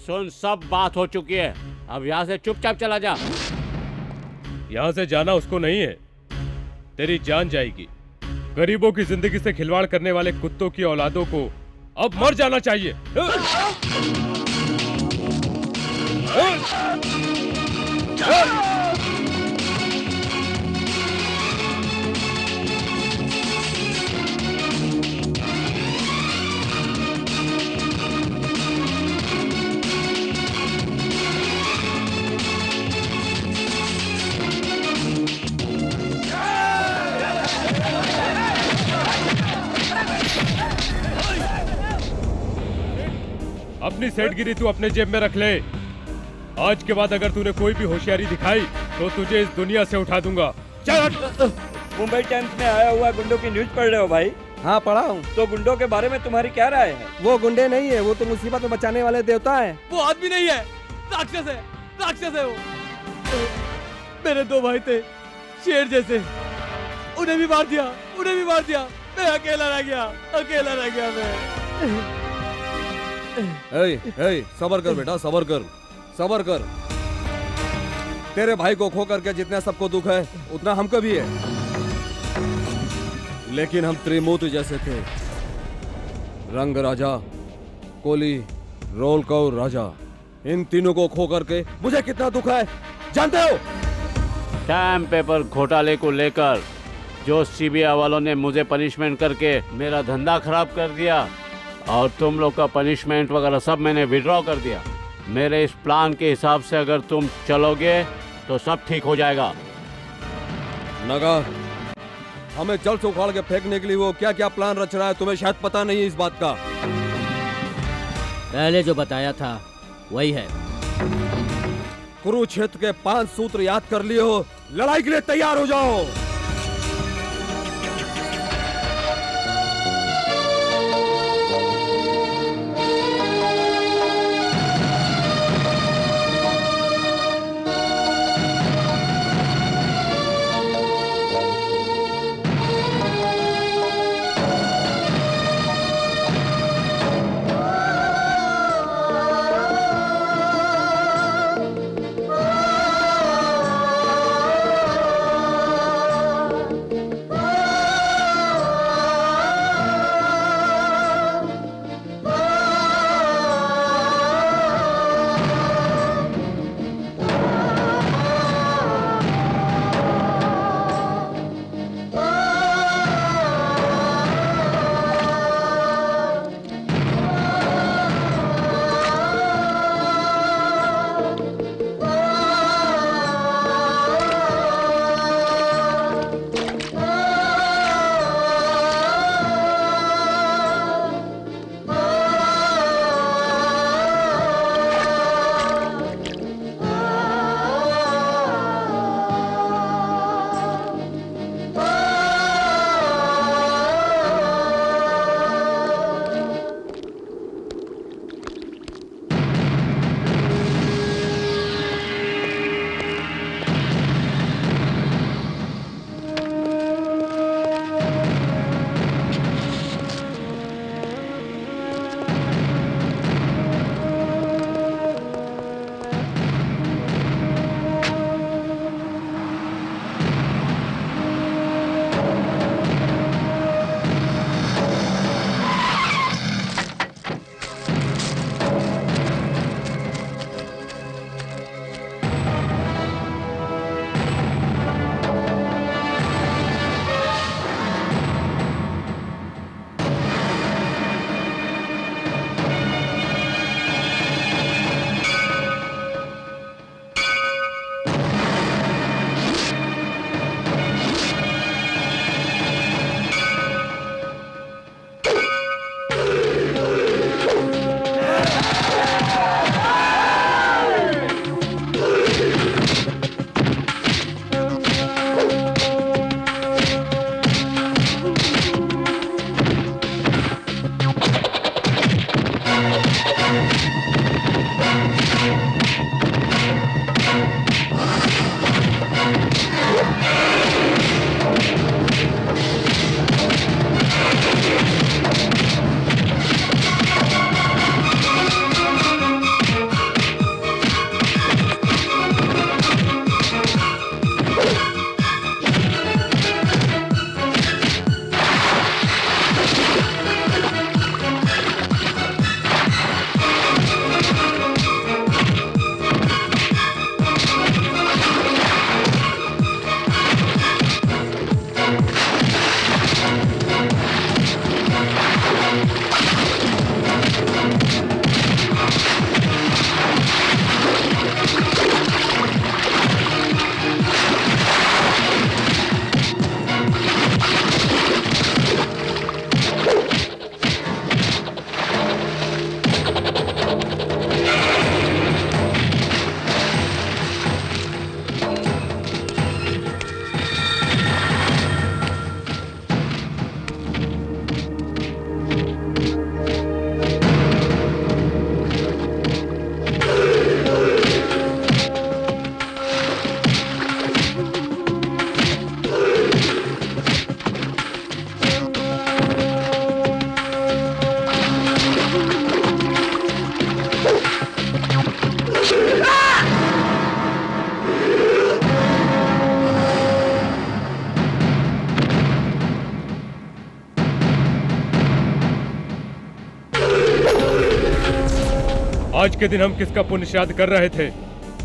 सुन, सब बात हो चुकी है, अब यहाँ से चुपचाप चला जा। यहाँ से जाना उसको नहीं है, तेरी जान जाएगी। गरीबों की जिंदगी से खिलवाड़ करने वाले कुत्तों की औलादों को अब मर जाना चाहिए। अपनी सेठगिरी तू अपने जेब में रख ले। आज के बाद अगर तूने कोई भी होशियारी दिखाई तो तुझे इस दुनिया से उठा दूंगा। चल। मुंबई टाइम्स में आया हुआ गुंडों की न्यूज पढ़ रहे हो भाई? हाँ, पढ़ा हूँ। तो गुंडों के बारे में तुम्हारी क्या राय है? वो गुंडे नहीं है, वो तो मुसीबत में बचाने वाले देवता है। वो आदमी नहीं है, राक्षस है, राक्षस है वो। मेरे 2 भाई थे, शेर जैसे, उन्हें भी मार दिया, उन्हें भी मार दिया। मैं अकेला रह गया, अकेला रह गया मैं। सबर कर बेटा, सबर कर, सबर कर। तेरे भाई को खो करके जितना सबको दुख है उतना हमको भी है, लेकिन हम त्रिमूर्ति जैसे थे। रंग राजा, कोली, रोल कौर राजा, इन तीनों को खो करके मुझे कितना दुख है जानते हो? स्टैम्प पेपर घोटाले को लेकर जो सीबीआई वालों ने मुझे पनिशमेंट करके मेरा धंधा खराब कर दिया और तुम लोग का पनिशमेंट वगैरह सब मैंने विड्रॉ कर दिया। मेरे इस प्लान के हिसाब से अगर तुम चलोगे तो सब ठीक हो जाएगा। नगा, हमें जल से उखाड़ के फेंकने के लिए वो क्या क्या प्लान रच रहा है, तुम्हें शायद पता नहीं है इस बात का। पहले जो बताया था वही है। कुरुक्षेत्र के 5 सूत्र याद कर लिए हो, लड़ाई के लिए तैयार हो जाओ। आज के दिन हम किसका पुण्य श्राद्ध कर रहे थे,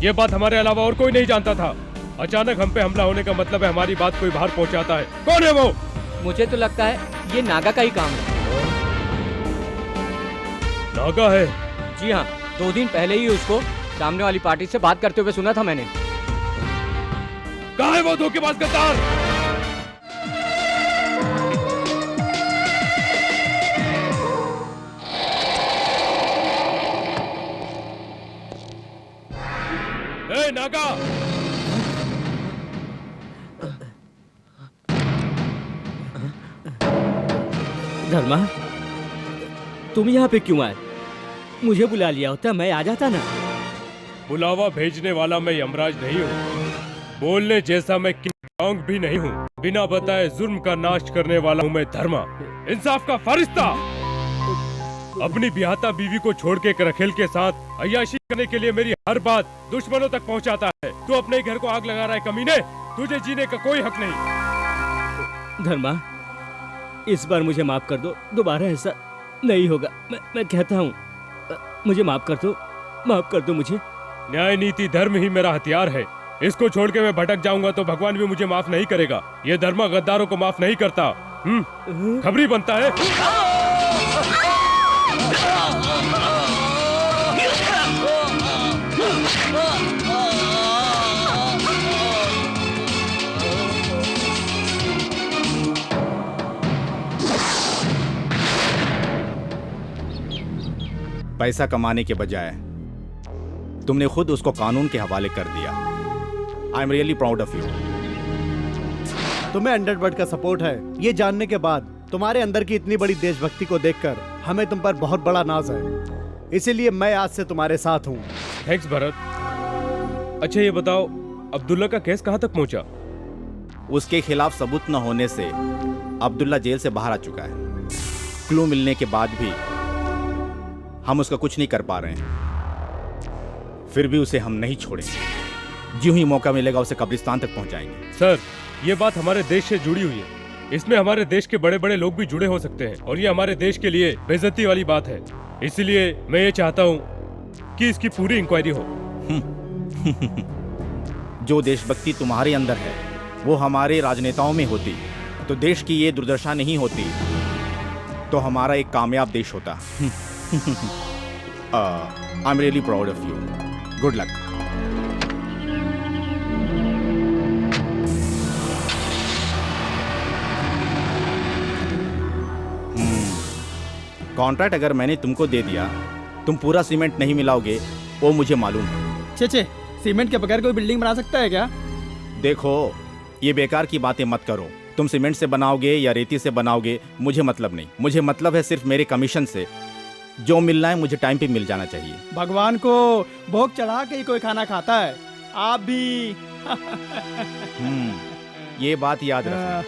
ये बात हमारे अलावा और कोई नहीं जानता था। अचानक हम पे हमला होने का मतलब है हमारी बात कोई बाहर पहुंचाता है। कौन है वो? मुझे तो लगता है ये नागा का ही काम है। नागा है? जी हाँ, 2 दिन पहले ही उसको सामने वाली पार्टी से बात करते हुए सुना था मैंने। कहाँ है वो धोखेबाज गद्दार? ए नागा, धर्मा, तुम यहाँ पे क्यों आए? मुझे बुला लिया होता मैं आ जाता ना। बुलावा भेजने वाला मैं यमराज नहीं हूँ, बोलने जैसा मैं किंग कॉन्ग भी नहीं हूँ। बिना बताए जुर्म का नाश करने वाला हूँ मैं धर्मा, इंसाफ का फरिश्ता। अपनी बिहाता बीवी को छोड़ के रखेल के साथ अय्याशी करने के लिए मेरी हर बात दुश्मनों तक पहुँचाता है। तू अपने घर को आग लगा रहा है कमीने, तुझे जीने का कोई हक नहीं। धर्मा, इस बार मुझे माफ कर दो, दोबारा ऐसा नहीं होगा। मैं कहता हूँ, मुझे माफ कर दो मुझे। न्याय नीति धर्म ही मेरा हथियार है। इसको छोड़ के मैं भटक जाऊंगा तो भगवान भी मुझे माफ नहीं करेगा। ये धर्मा गद्दारों को माफ नहीं करता। खबरी बनता है। पैसा कमाने के बजाय तुमने खुद उसको कानून के हवाले कर दिया। I am really proud of you. तुम्हें अंडरवर्ल्ड का सपोर्ट है, ये जानने के बाद तुम्हारे अंदर की इतनी बड़ी देशभक्ति को देखकर हमें तुम पर बहुत बड़ा नाज है। इसीलिए मैं आज से तुम्हारे साथ हूँ। थैंक्स भरत। अच्छा ये बताओ, अब्दुल्ला का केस कहाँ तक पहुँचा? उसके खिलाफ सबूत न होने से अब्दुल्ला जेल से बाहर आ चुका है। क्लू मिलने के बाद भी हम उसका कुछ नहीं कर पा रहे हैं। फिर भी उसे हम नहीं छोड़ेंगे। ज्यों ही मौका मिलेगा उसे कब्रिस्तान तक पहुंचाएंगे। सर, ये बात हमारे देश से जुड़ी हुई है। इसमें हमारे देश के बड़े बड़े लोग भी जुड़े हो सकते हैं और ये हमारे देश के लिए बेइज्जती वाली बात है। इसलिए मैं ये चाहता हूँ कि इसकी पूरी इंक्वायरी हो। जो देशभक्ति तुम्हारे अंदर है वो हमारे राजनेताओं में होती तो देश की ये दुर्दशा नहीं होती, तो हमारा एक कामयाब देश होता। I am really proud of you. Good luck. Contract अगर मैंने तुमको दे दिया, तुम पूरा सीमेंट नहीं मिलाओगे, वो मुझे मालूम है। छे, सीमेंट के बगैर कोई बिल्डिंग बना सकता है क्या? देखो, ये बेकार की बातें मत करो। तुम सीमेंट से बनाओगे या रेती से बनाओगे मुझे मतलब नहीं। मुझे मतलब है सिर्फ मेरे कमीशन से जो मिलना है मुझे टाइम पे मिल जाना चाहिए। भगवान को भोग चढ़ा के ही कोई खाना खाता है, आप भी। ये बात याद रखना।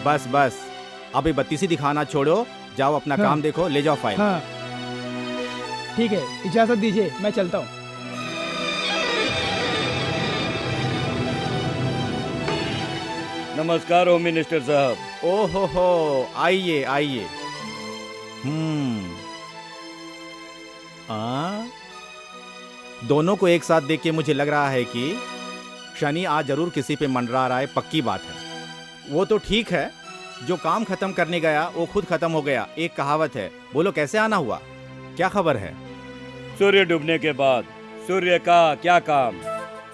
बस बस, अभी बत्तीसी दिखाना छोड़ो, जाओ अपना काम देखो, ले जाओ फाइल। ठीक है, इजाजत दीजिए, मैं चलता हूँ। नमस्कार होम मिनिस्टर साहब। ओहो हो, आइए आइए। दोनों को एक साथ देख के मुझे लग रहा है कि शनि आज जरूर किसी पे मंडरा रहा है। पक्की बात है। वो तो ठीक है, जो काम खत्म करने गया वो खुद खत्म हो गया। एक कहावत है, बोलो कैसे आना हुआ? क्या खबर है? सूर्य डूबने के बाद सूर्य का क्या काम,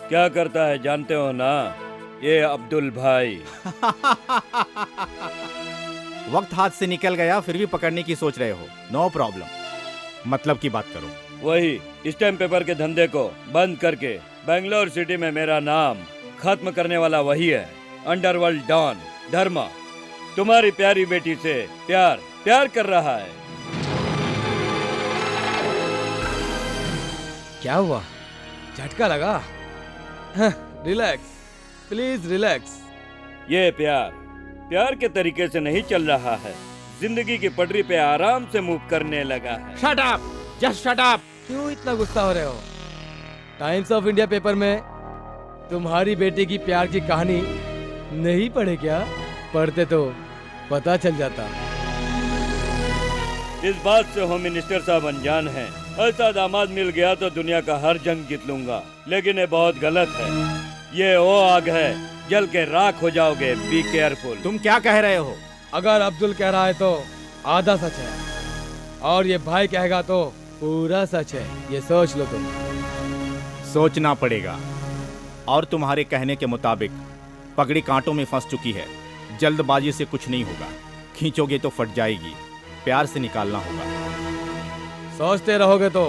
क्या करता है जानते हो ना? ये अब्दुल भाई। वक्त हाथ से निकल गया फिर भी पकड़ने की सोच रहे हो। नो प्रॉब्लम, मतलब की बात करो। वही स्टैम्प पेपर के धंधे को बंद करके बेंगलोर सिटी में मेरा नाम खत्म करने वाला वही है, अंडरवर्ल्ड डॉन धर्मा। तुम्हारी प्यारी बेटी से प्यार कर रहा है। क्या हुआ? झटका लगा? Relax please, relax. ये प्यार के तरीके से नहीं चल रहा है, जिंदगी की पटरी पे आराम से मूव करने लगा है। Shut up, just shut up. क्यों इतना गुस्सा हो रहे हो? टाइम्स ऑफ इंडिया पेपर में तुम्हारी बेटी की प्यार की कहानी नहीं पढ़े क्या? पढ़ते तो पता चल जाता। इस बात से होम मिनिस्टर साहब अनजान हैं। ऐसा दामाद मिल गया तो दुनिया का हर जंग जीत लूंगा, लेकिन ये बहुत गलत है। ये वो आग है, जल के राख हो जाओगे। Be careful. तुम क्या कह रहे हो? अगर अब्दुल कह रहा है तो आधा सच है, और ये भाई कहेगा तो पूरा सच है। ये सोच लो तुम। सोचना पड़ेगा। और तुम्हारे कहने के मुताबिक पगड़ी कांटों में फंस चुकी है। जल्दबाजी से कुछ नहीं होगा, खींचोगे तो फट जाएगी। प्यार से निकालना होगा। सोचते रहोगे तो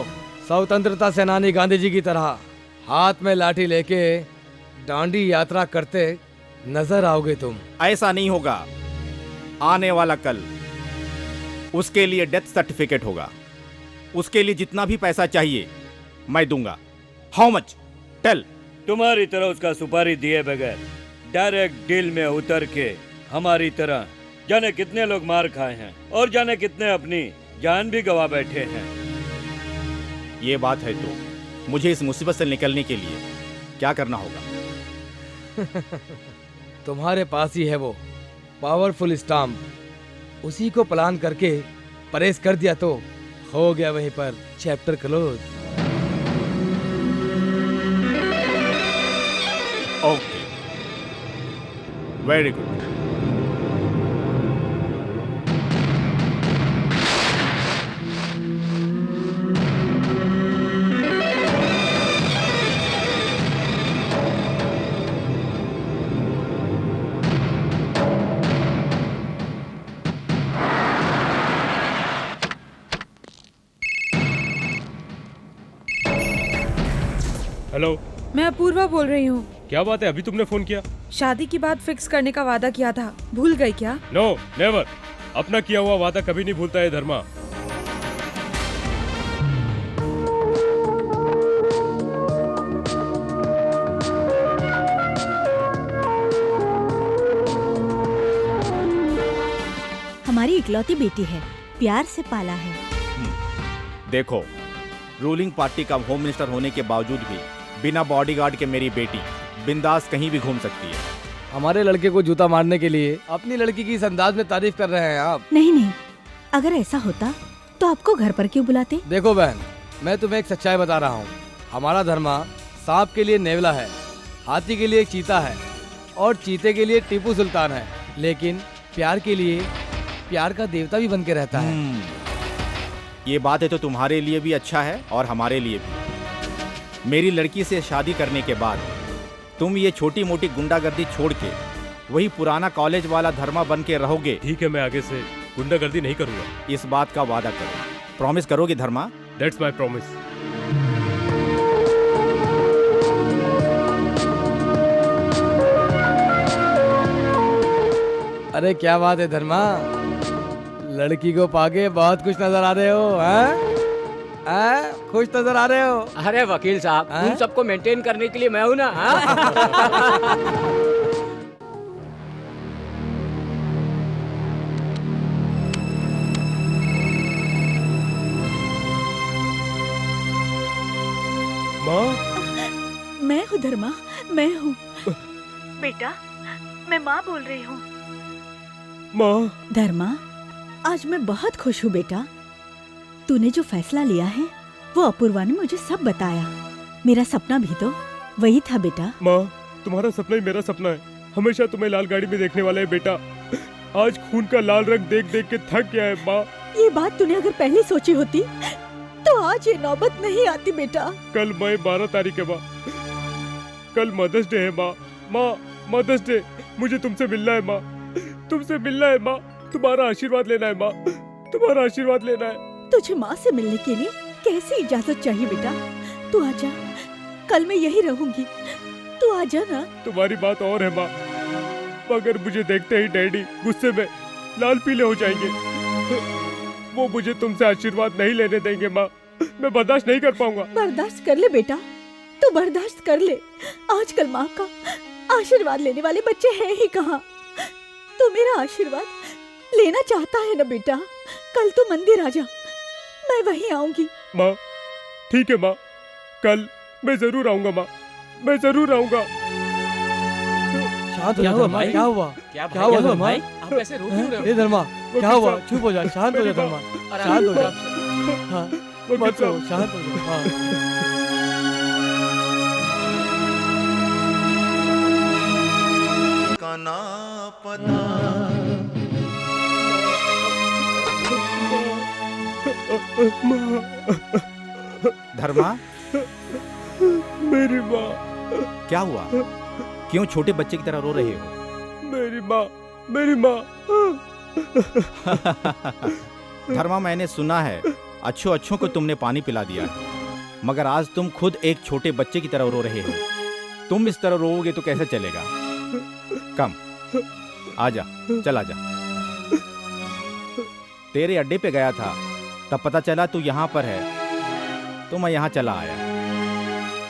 स्वतंत्रता सेनानी गांधी जी की तरह हाथ में लाठी लेके डांडी यात्रा करते नजर आओगे तुम। ऐसा नहीं होगा। आने वाला कल उसके लिए डेथ सर्टिफिकेट होगा। उसके लिए जितना भी पैसा चाहिए मैं दूंगा। How much? टेल। तुम्हारी तरह उसका सुपारी दिए बगैर डायरेक्ट डील में उतर के हमारी तरह जाने कितने लोग मार खाए हैं और जाने कितने अपनी जान भी गवा बैठे हैं। ये बात है तो मुझे इस मुसीबत से निकलने के लिए क्या करना होगा? तुम्हारे पास ही है वो पावरफुल स्टाम्प। उसी को प्लान करके परेश कर दिया तो हो गया वहीं पर chapter close. Okay, very good. Hello, मैं अपूर्वा बोल रही हूँ। क्या बात है, अभी तुमने फोन किया? शादी की बात फिक्स करने का वादा किया था, भूल गई क्या? No never. अपना किया हुआ वादा कभी नहीं भूलता है धर्मा। हमारी इकलौती बेटी है, प्यार से पाला है। देखो, रूलिंग पार्टी का होम मिनिस्टर होने के बावजूद भी बिना बॉडीगार्ड के मेरी बेटी बिंदास कहीं भी घूम सकती है। हमारे लड़के को जूता मारने के लिए अपनी लड़की की इस अंदाज में तारीफ कर रहे हैं आप। नहीं नहीं, अगर ऐसा होता तो आपको घर पर क्यों बुलाते? देखो बहन, मैं तुम्हें एक सच्चाई बता रहा हूँ। हमारा धर्मा सांप के लिए नेवला है, हाथी के लिए चीता है और चीते के लिए टीपू सुल्तान है, लेकिन प्यार के लिए प्यार का देवता भी बन के रहता है। ये बात है तो तुम्हारे लिए भी अच्छा है और हमारे लिए भी। मेरी लड़की से शादी करने के बाद तुम ये छोटी मोटी गुंडागर्दी छोड़ के वही पुराना कॉलेज वाला धर्मा बन के रहोगे। ठीक है, मैं आगे से गुंडागर्दी नहीं करूंगा। इस बात का वादा करो। प्रॉमिस करोगे धर्मा? That's my promise. अरे क्या बात है धर्मा, लड़की को पाके बहुत खुश नजर आ रहे हो। हैं? खुश नजर आ रहे हो? अरे वकील साहब, तुम सबको मेंटेन करने के लिए मैं हूं ना। माँ, मैं हूँ धर्मा, मैं हूँ। बेटा, मैं माँ बोल रही हूँ। माँ। धर्मा, आज मैं बहुत खुश हूँ बेटा। तूने जो फैसला लिया है वो अपूर्वा ने मुझे सब बताया। मेरा सपना भी तो वही था बेटा। माँ, तुम्हारा सपना ही मेरा सपना है। हमेशा तुम्हें लाल गाड़ी में देखने वाला है बेटा। आज खून का लाल रंग देख देख के थक गया है माँ। ये बात तूने अगर पहले सोची होती तो आज ये नौबत नहीं आती बेटा। कल मैं 12 तारीख है माँ। कल मदर्स डे है माँ। माँ, मदर्स डे। मुझे तुमसे मिलना है माँ, तुमसे मिलना है माँ। तुम्हारा आशीर्वाद लेना है माँ, तुम्हारा आशीर्वाद लेना है। तुझे माँ से मिलने के लिए कैसी इजाजत चाहिए बेटा? तू आजा, कल मैं यही रहूंगी। तू आजा ना। तुम्हारी बात और है माँ, मगर मुझे देखते ही डैडी गुस्से में लाल पीले हो जाएंगे। वो मुझे तुमसे आशीर्वाद नहीं लेने देंगे माँ। मैं बर्दाश्त नहीं कर पाऊंगा। बर्दाश्त कर ले बेटा, तू बर्दाश्त कर ले। आजकल माँ का आशीर्वाद लेने वाले बच्चे हैं ही कहाँ। तू मेरा आशीर्वाद लेना चाहता है ना बेटा? कल तू मंदिर आ जा, मैं वहीं आऊंगी। माँ, ठीक है माँ, कल मैं जरूर आऊंगा माँ, मैं जरूर आऊंगा। शांत हो जा भाई। क्या हुआ? क्या हुआ धर्मा? आप ऐसे रो क्यों रहे हो? ए धर्मा, क्या हुआ? चुप हो जा, शांत हो जा धर्मा, शांत हो जा। हाँ, मत रो, शांत हो जा। हाँ। धर्मा, मेरी माँ। क्या हुआ? क्यों छोटे बच्चे की तरह रो रहे हो? मेरी माँ, मेरी माँ। धर्मा, मैंने सुना है अच्छों अच्छों को तुमने पानी पिला दिया है, मगर आज तुम खुद एक छोटे बच्चे की तरह रो रहे हो। तुम इस तरह रोओगे तो कैसे चलेगा? कम, आजा, चल आजा। तेरे अड्डे पे गया था, तब पता चला तू यहाँ पर है, तो मैं यहाँ चला आया।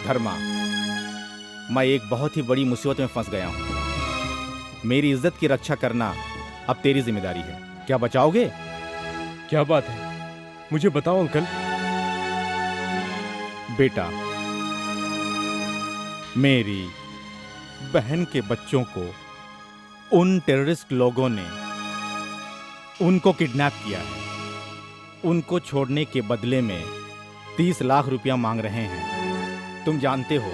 धर्मा, मैं एक बहुत ही बड़ी मुसीबत में फंस गया हूँ। मेरी इज्जत की रक्षा करना अब तेरी जिम्मेदारी है। क्या बचाओगे? क्या बात है, मुझे बताओ अंकल। बेटा, मेरी बहन के बच्चों को उन टेररिस्ट लोगों ने उनको किडनैप किया है। उनको छोड़ने के बदले में 30 लाख रुपया मांग रहे हैं। तुम जानते हो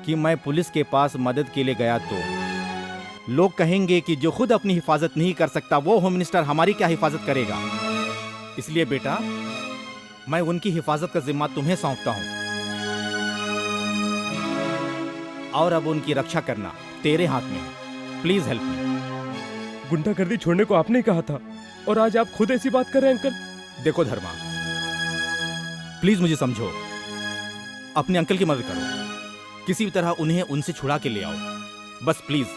कि मैं पुलिस के पास मदद के लिए गया तो लोग कहेंगे कि जो खुद अपनी हिफाजत नहीं कर सकता वो होम मिनिस्टर हमारी क्या हिफाजत करेगा। इसलिए बेटा, मैं उनकी हिफाजत का जिम्मा तुम्हें सौंपता हूं, और अब उनकी रक्षा करना तेरे हाथ में है। Please help me. गुंडागर्दी छोड़ने को आपने ही कहा था, और आज आप खुद ऐसी बात कर रहे हैं अंकल। देखो धर्मा, प्लीज मुझे समझो। अपने अंकल की मदद करो, किसी भी तरह उन्हें उनसे छुड़ा के ले आओ। बस प्लीज,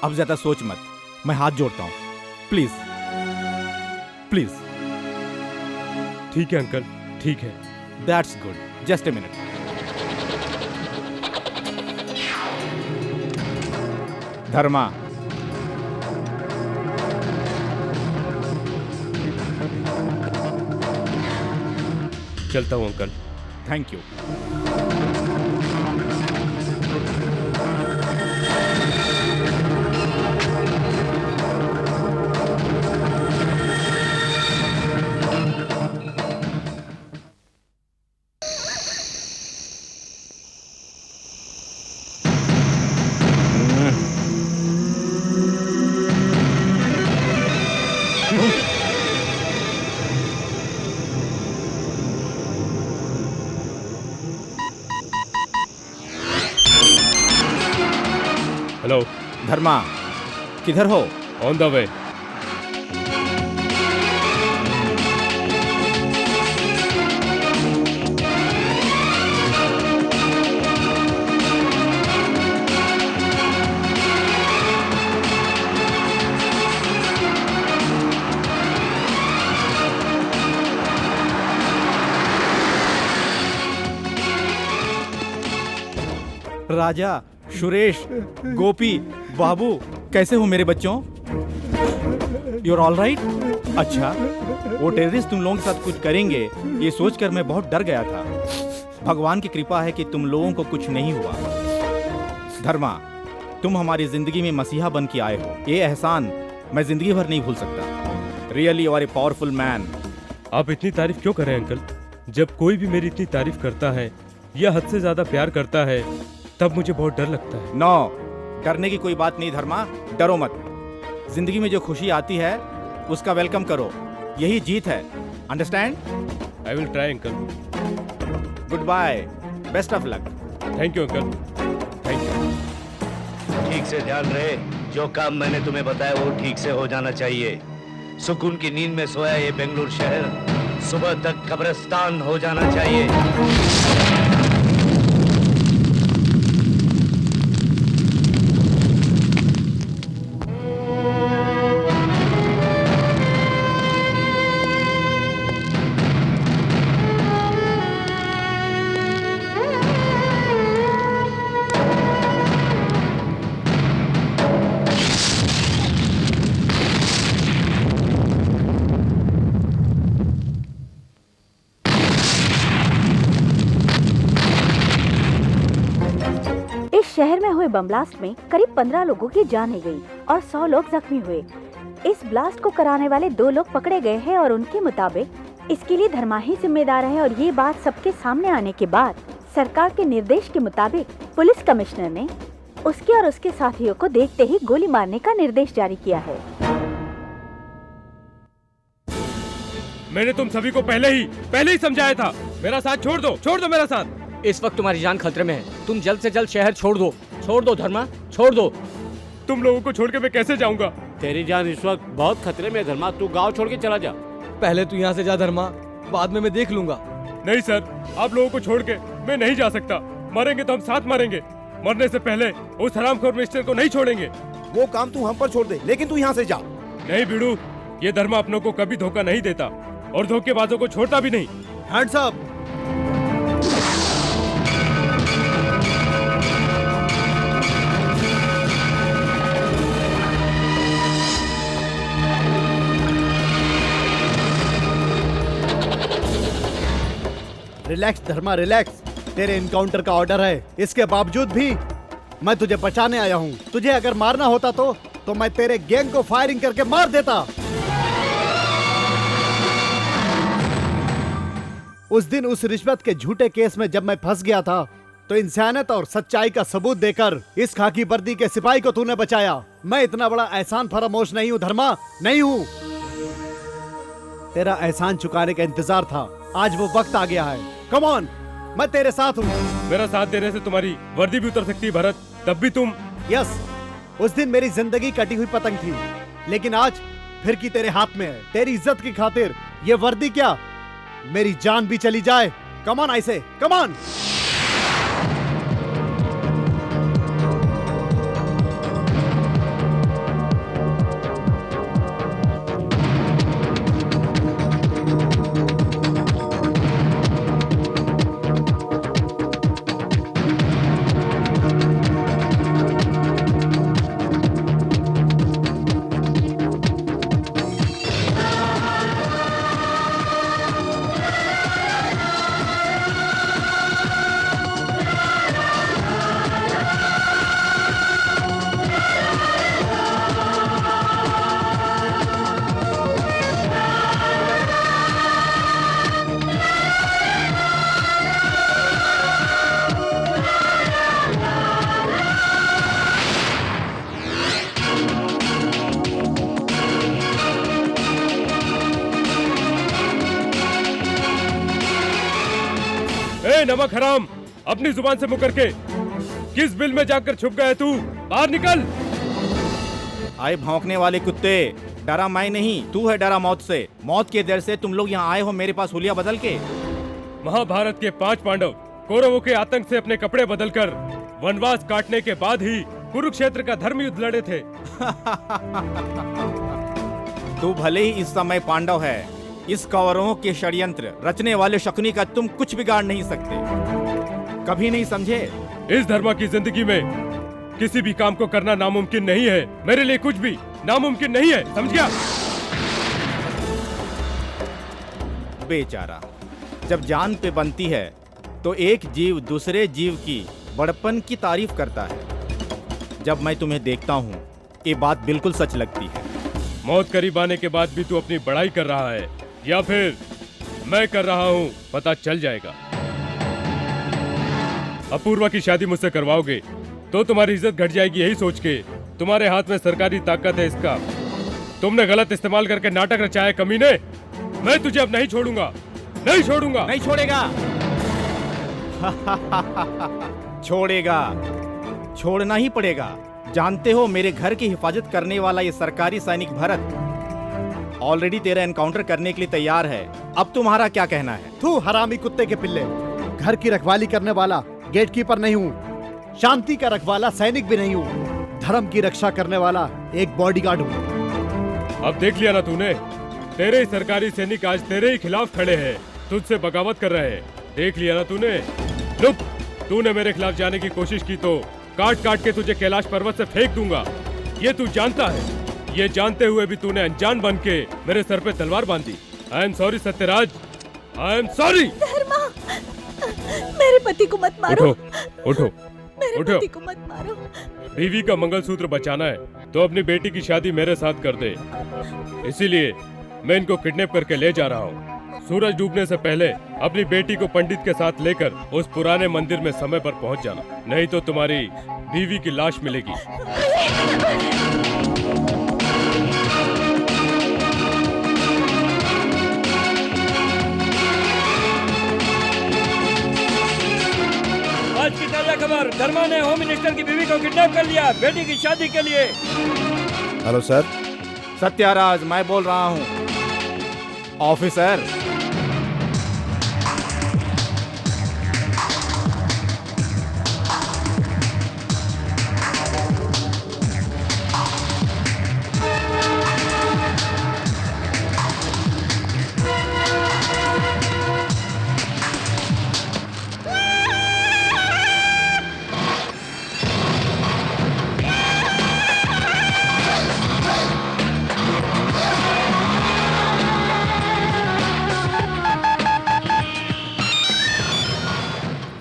अब ज्यादा सोच मत। मैं हाथ जोड़ता हूं, प्लीज प्लीज। ठीक है अंकल, ठीक है। That's good. Just a minute. Dharma, चलता हूं uncle. Thank you. Hello Dharma, किधर हो? On the way. Raja, Suresh, Gopi, Babu, कैसे हो मेरे बच्चों? You're all right? अच्छा, वो टेररिस्ट तुम लोगों के साथ कुछ करेंगे ये सोचकर मैं बहुत डर गया था। भगवान की कृपा है कि तुम लोगों को कुछ नहीं हुआ। धर्मा, तुम हमारी जिंदगी में मसीहा बन के आए हो, ये एहसान मैं जिंदगी भर नहीं भूल सकता। Really you are a powerful man. आप इतनी तारीफ क्यों कर रहे हैं अंकल? जब कोई भी मेरी इतनी तारीफ करता है या हद से ज्यादा प्यार करता है, तब मुझे बहुत डर लगता है। नो, डरने की कोई बात नहीं धर्मा, डरो मत। जिंदगी में जो खुशी आती है उसका वेलकम करो, यही जीत है। Understand? I will try uncle. Goodbye, best of luck. Thank you uncle, thank you. ठीक से ध्यान रहे, जो काम मैंने तुम्हें बताया वो ठीक से हो जाना चाहिए। सुकून की नींद में सोया ये बेंगलुरु शहर सुबह तक कब्रिस्तान हो जाना चाहिए। शहर में हुए बम ब्लास्ट में करीब 15 लोगों की जान गई और 100 लोग जख्मी हुए। इस ब्लास्ट को कराने वाले 2 लोग पकड़े गए हैं और उनके मुताबिक इसके लिए धर्मा ही जिम्मेदार है। और ये बात सबके सामने आने के बाद सरकार के निर्देश के मुताबिक पुलिस कमिश्नर ने उसके और उसके साथियों को देखते ही गोली मारने का निर्देश जारी किया है। मैंने तुम सभी को पहले ही समझाया था। मेरा साथ छोड़ दो मेरा साथ। इस वक्त तुम्हारी जान खतरे में है, तुम जल्द से जल्द शहर छोड़ दो धर्मा, छोड़ दो। तुम लोगों को छोड़ के मैं कैसे जाऊंगा? तेरी जान इस वक्त बहुत खतरे में है धर्मा, तू गांव छोड़ के चला जा। पहले तू यहाँ से जा धर्मा, बाद में मैं देख लूंगा। नहीं सर, आप लोगों को छोड़ के मैं नहीं जा सकता। मरेंगे तो हम साथ मरेंगे। मरने से पहले उस हरामखोर मिस्टर को नहीं छोड़ेंगे। वो काम तू हम पर छोड़ दे, लेकिन तू यहाँ से जा। नहीं बिड़ू, ये धर्मा अपनों को कभी धोखा नहीं देता और धोखेबाजों को छोड़ता भी नहीं। Hands up. रिलैक्स धर्मा, रिलैक्स। तेरे इनकाउंटर का ऑर्डर है, इसके बावजूद भी मैं तुझे बचाने आया हूँ। तुझे अगर मारना होता तो मैं तेरे गैंग को फायरिंग करके मार देता। उस दिन उस रिश्वत के झूठे केस में जब मैं फंस गया था तो इंसानियत और सच्चाई का सबूत देकर इस खाकी वर्दी के सिपाही को तूने बचाया। मैं इतना बड़ा एहसान फरामोश नहीं हूँ धर्मा, नहीं हूँ। तेरा एहसान चुकाने का इंतजार था, आज वो वक्त आ गया है। कम ऑन, मैं तेरे साथ हूँ। मेरा साथ देने से तुम्हारी वर्दी भी उतर सकती है भरत, तब भी तुम। यस, उस दिन मेरी जिंदगी कटी हुई पतंग थी, लेकिन आज फिर की तेरे हाथ में है। तेरी इज्जत की खातिर ये वर्दी क्या, मेरी जान भी चली जाए। कम ऑन आई से, कम ऑन। नमक हराम, अपनी जुबान से मुकर के किस बिल में जाकर छुप गया तू? बाहर निकल। आए भौंकने वाले कुत्ते, डरा मैं नहीं, तू है डरा मौत से। मौत के डर से तुम लोग यहाँ आए हो मेरे पास हुलिया बदल के। महाभारत के 5 पांडव कौरवों के आतंक से अपने कपड़े बदलकर वनवास काटने के बाद ही कुरुक्षेत्र का धर्म युद्ध लड़े थे। तू भले ही इस समय पांडव है, इस कौरवों के षड्यंत्र रचने वाले शकुनी का तुम कुछ बिगाड़ नहीं सकते। कभी नहीं समझे? इस धर्म की जिंदगी में किसी भी काम को करना नामुमकिन नहीं है। मेरे लिए कुछ भी नामुमकिन नहीं है, समझ गया? बेचारा, जब जान पे बनती है तो एक जीव दूसरे जीव की बड़पन की तारीफ करता है। जब मैं तुम्हें देखता हूँ ये बात बिल्कुल सच लगती है। मौत करीब आने के बाद भी तू अपनी बड़ाई कर रहा है या फिर मैं कर रहा हूँ, पता चल जाएगा। अपूर्वा की शादी मुझसे करवाओगे तो तुम्हारी इज्जत घट जाएगी, यही सोच के तुम्हारे हाथ में सरकारी ताकत है, इसका तुमने गलत इस्तेमाल करके नाटक रचाया कमीने। मैं तुझे अब नहीं छोड़ूंगा, नहीं छोड़ूंगा। नहीं छोड़ेगा। छोड़ेगा, छोड़ना ही पड़ेगा। जानते हो मेरे घर की हिफाजत करने वाला ये सरकारी सैनिक भरत ऑलरेडी तेरा एनकाउंटर करने के लिए तैयार है। अब तुम्हारा क्या कहना है? तू हरामी कुत्ते के पिल्ले, घर की रखवाली करने वाला गेटकीपर नहीं हूँ, शांति का रखवाला सैनिक भी नहीं हूँ, धर्म की रक्षा करने वाला एक बॉडीगार्ड हूँ। अब देख लिया ना तूने, तेरे ही सरकारी सैनिक आज तेरे ही खिलाफ खड़े हैं, तुझसे बगावत कर रहे हैं। देख लिया ना तूने। रुक, तूने मेरे खिलाफ जाने की कोशिश की तो काट काट के तुझे कैलाश पर्वत से फेंक दूंगा, ये तू जानता है। ये जानते हुए भी तूने अनजान बन के मेरे सर पे तलवार बांधी। I am sorry Sathyaraj, I am sorry. Dharma, मेरे पति को मत मारो। उठो, उठो, मेरे उठो। पति को मत मारो। बीवी का मंगलसूत्र बचाना है तो अपनी बेटी की शादी मेरे साथ कर दे, इसीलिए मैं इनको किडनैप करके ले जा रहा हूँ। सूरज डूबने से पहले अपनी बेटी को पंडित के साथ लेकर उस पुराने मंदिर में समय पर पहुँच जाना, नहीं तो तुम्हारी बीवी की लाश मिलेगी। आज की ताजा खबर, धर्मा ने होम मिनिस्टर की बीवी को किडनैप कर लिया बेटी की शादी के लिए। Hello sir. सत्याराज मैं बोल रहा हूँ। Officer.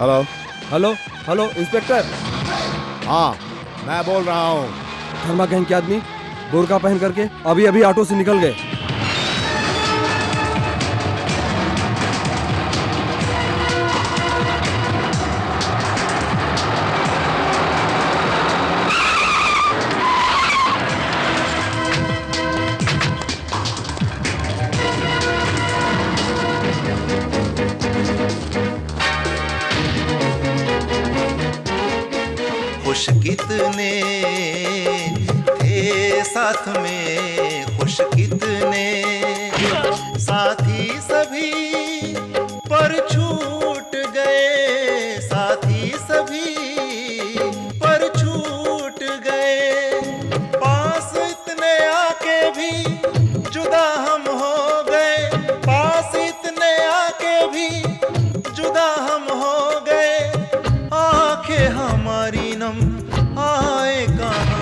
Hello hello hello inspector. हाँ मैं बोल रहा हूँ। धर्मा गैंग के आदमी बुर्का पहन करके अभी अभी ऑटो से निकल गए। खुश कितने थे साथ में, खुश कितने साथी सभी पर छूट गए, साथी सभी पर छूट गए। पास इतने आके भी जुदा हम हो गए, पास इतने आके भी जुदा हम हो गए। आंखें हमारी नम आए कहाँ।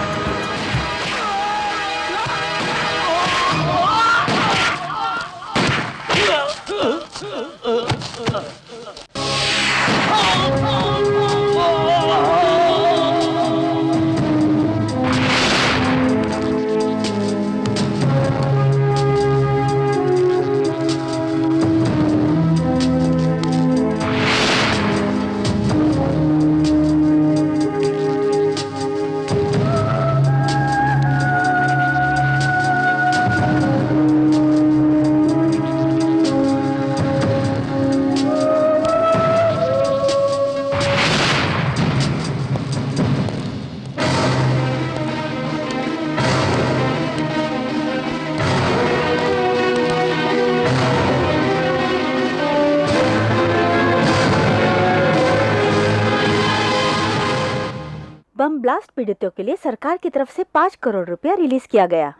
बम ब्लास्ट पीड़ितों के लिए सरकार की तरफ से 5 करोड़ रुपया रिलीज किया गया।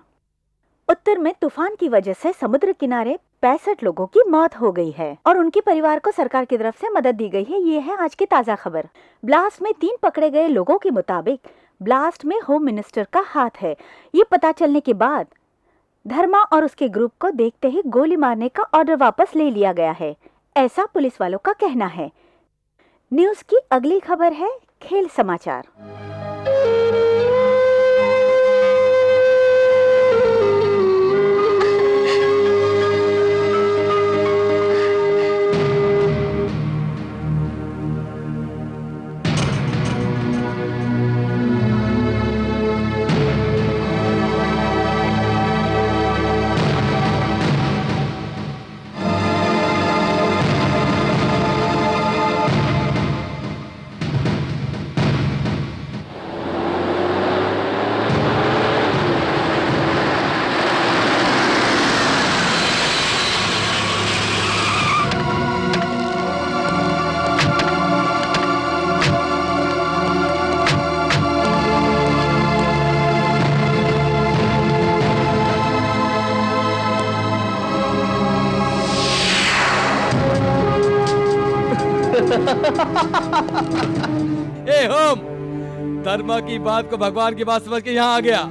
उत्तर में तूफान की वजह से समुद्र किनारे 65 लोगों की मौत हो गई है और उनके परिवार को सरकार की तरफ से मदद दी गई है। ये है आज की ताजा खबर। ब्लास्ट में 3 पकड़े गए लोगों के मुताबिक ब्लास्ट में होम मिनिस्टर का हाथ है। ये पता चलने के बाद धर्मा और उसके ग्रुप को देखते ही गोली मारने का ऑर्डर वापस ले लिया गया है, ऐसा पुलिस वालों का कहना है। न्यूज की अगली खबर है खेल समाचार। ए होम, धर्मा की बात को भगवान की बात समझ के यहाँ आ गया।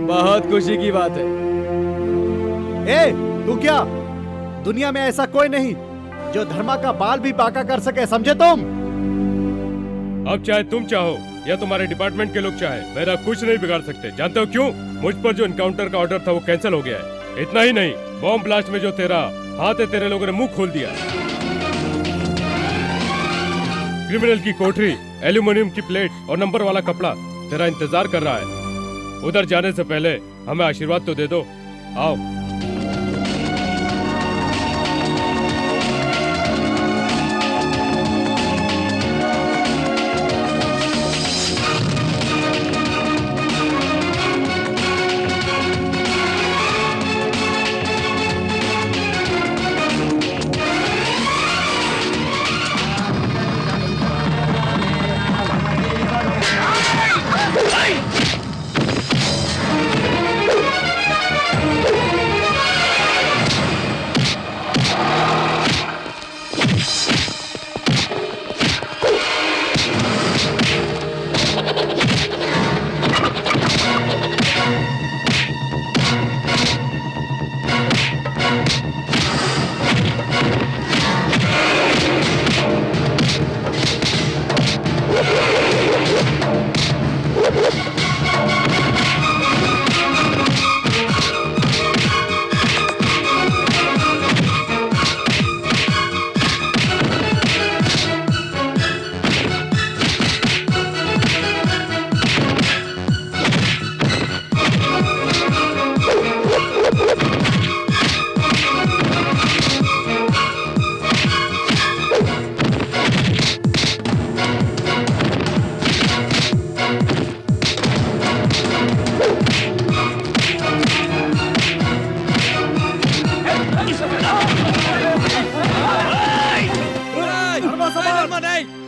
बहुत खुशी की बात है। ए, तू क्या? दुनिया में ऐसा कोई नहीं जो धर्मा का बाल भी बांका कर सके, समझे तुम? अब चाहे तुम चाहो या तुम्हारे डिपार्टमेंट के लोग चाहे, मेरा कुछ नहीं बिगाड़ सकते। जानते हो क्यों? मुझ पर जो इनकाउंटर का ऑर्डर था वो कैंसिल हो गया है। इतना ही नहीं, बॉम्ब ब्लास्ट में जो तेरा हाथ है, तेरे लोगों ने मुंह खोल दिया। क्रिमिनल की कोठरी, एल्यूमिनियम की प्लेट और नंबर वाला कपड़ा तेरा इंतजार कर रहा है। उधर जाने से पहले हमें आशीर्वाद तो दे दो। आओ।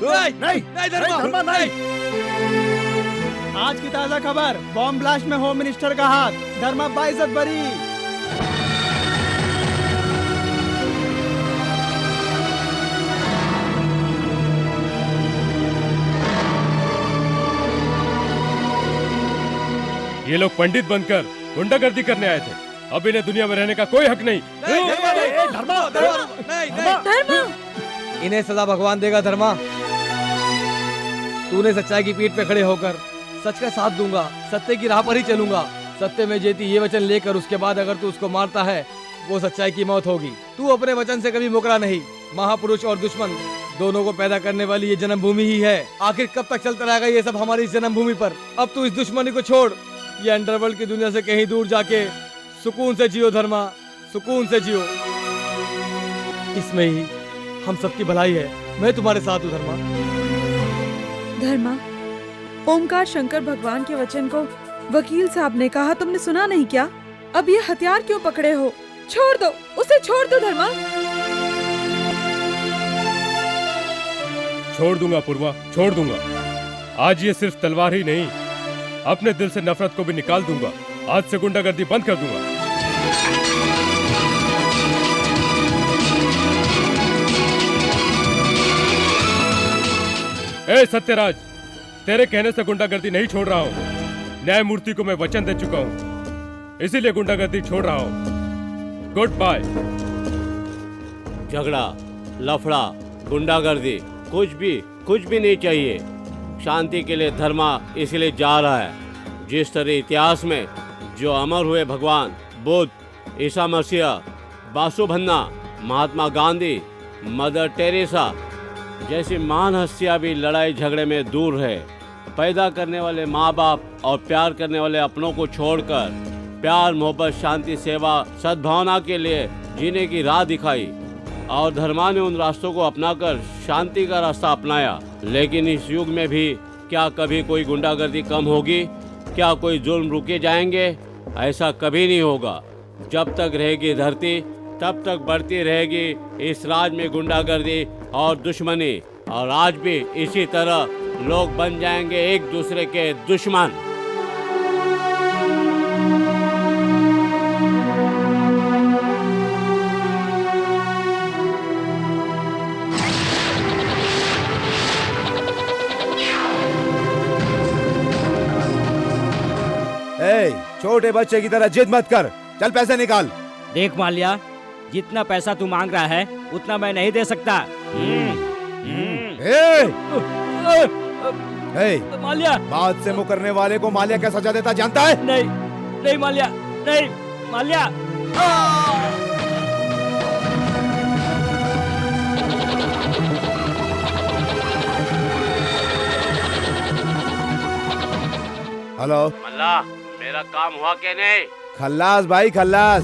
नहीं धर्मा नहीं। आज की ताजा खबर, बॉम्ब ब्लास्ट में होम मिनिस्टर का हाथ, धर्मा बाइज्जत बरी। ये लोग पंडित बनकर गुंडागर्दी करने आए थे। अब इन्हें दुनिया में रहने का कोई हक नहीं। इन्हें सजा भगवान देगा धर्मा। तूने सच्चाई की पीठ पे खड़े होकर सच का साथ दूंगा, सत्य की राह पर ही चलूंगा, सत्य में जेती ये वचन लेकर उसके बाद अगर तू उसको मारता है वो सच्चाई की मौत होगी। तू अपने वचन से कभी मुकरा नहीं। महापुरुष और दुश्मन दोनों को पैदा करने वाली ये जन्मभूमि ही है। आखिर कब तक चलता रहेगा ये सब हमारी इस जन्मभूमि पर? अब तू इस दुश्मनी को छोड़, ये अंडरवर्ल्ड की दुनिया से कहीं दूर जाके सुकून से जियो धर्मा, सुकून से जियो। इसमें ही हम सबकी भलाई है। मैं तुम्हारे साथ हूँ धर्मा। धर्मा, ओमकार शंकर भगवान के वचन को वकील साहब ने कहा, तुमने सुना नहीं क्या? अब ये हथियार क्यों पकड़े हो? छोड़ दो उसे, छोड़ दो धर्मा। छोड़ दूंगा पूर्वा, छोड़ दूंगा। आज ये सिर्फ तलवार ही नहीं, अपने दिल से नफरत को भी निकाल दूंगा। आज से गुंडागर्दी बंद कर दूंगा। ए सत्यराज, तेरे कहने से गुंडागर्दी नहीं छोड़ रहा हूँ। न्यायमूर्ति को मैं वचन दे चुका हूँ, इसीलिए गुंडागर्दी छोड़ रहा हूँ। Goodbye. झगड़ा, लफड़ा, गुंडागर्दी कुछ भी नहीं चाहिए। शांति के लिए धर्मा इसलिए जा रहा है। जिस तरह इतिहास में जो अमर हुए भगवान बुद्ध, ईसा मसीह, बासुभन्ना, महात्मा गांधी, मदर टेरेसा जैसी महान हस्तियां भी लड़ाई झगड़े में दूर है। पैदा करने वाले माँ बाप और प्यार करने वाले अपनों को छोड़कर प्यार, मोहब्बत, शांति, सेवा, सद्भावना के लिए जीने की राह दिखाई और धर्मा ने उन रास्तों को अपनाकर शांति का रास्ता अपनाया। लेकिन इस युग में भी क्या कभी कोई गुंडागर्दी कम होगी? क्या कोई जुल्म रुके जाएंगे? ऐसा कभी नहीं होगा। जब तक रहेगी धरती तब तक बढ़ती रहेगी इस राज में गुंडागर्दी और दुश्मनी, और आज भी इसी तरह लोग बन जाएंगे एक दूसरे के दुश्मन। छोटे बच्चे की तरह जिद मत कर, चल पैसे निकाल। देख माल्या, जितना पैसा तू मांग रहा है उतना मैं नहीं दे सकता। माल्या, बात से मुकरने वाले को माल्या क्या सजा देता जानता है? नहीं माल्या, नहीं माल्या। हेलो मल्ला, मेरा काम हुआ क्या नहीं? खल्लास भाई खल्लास,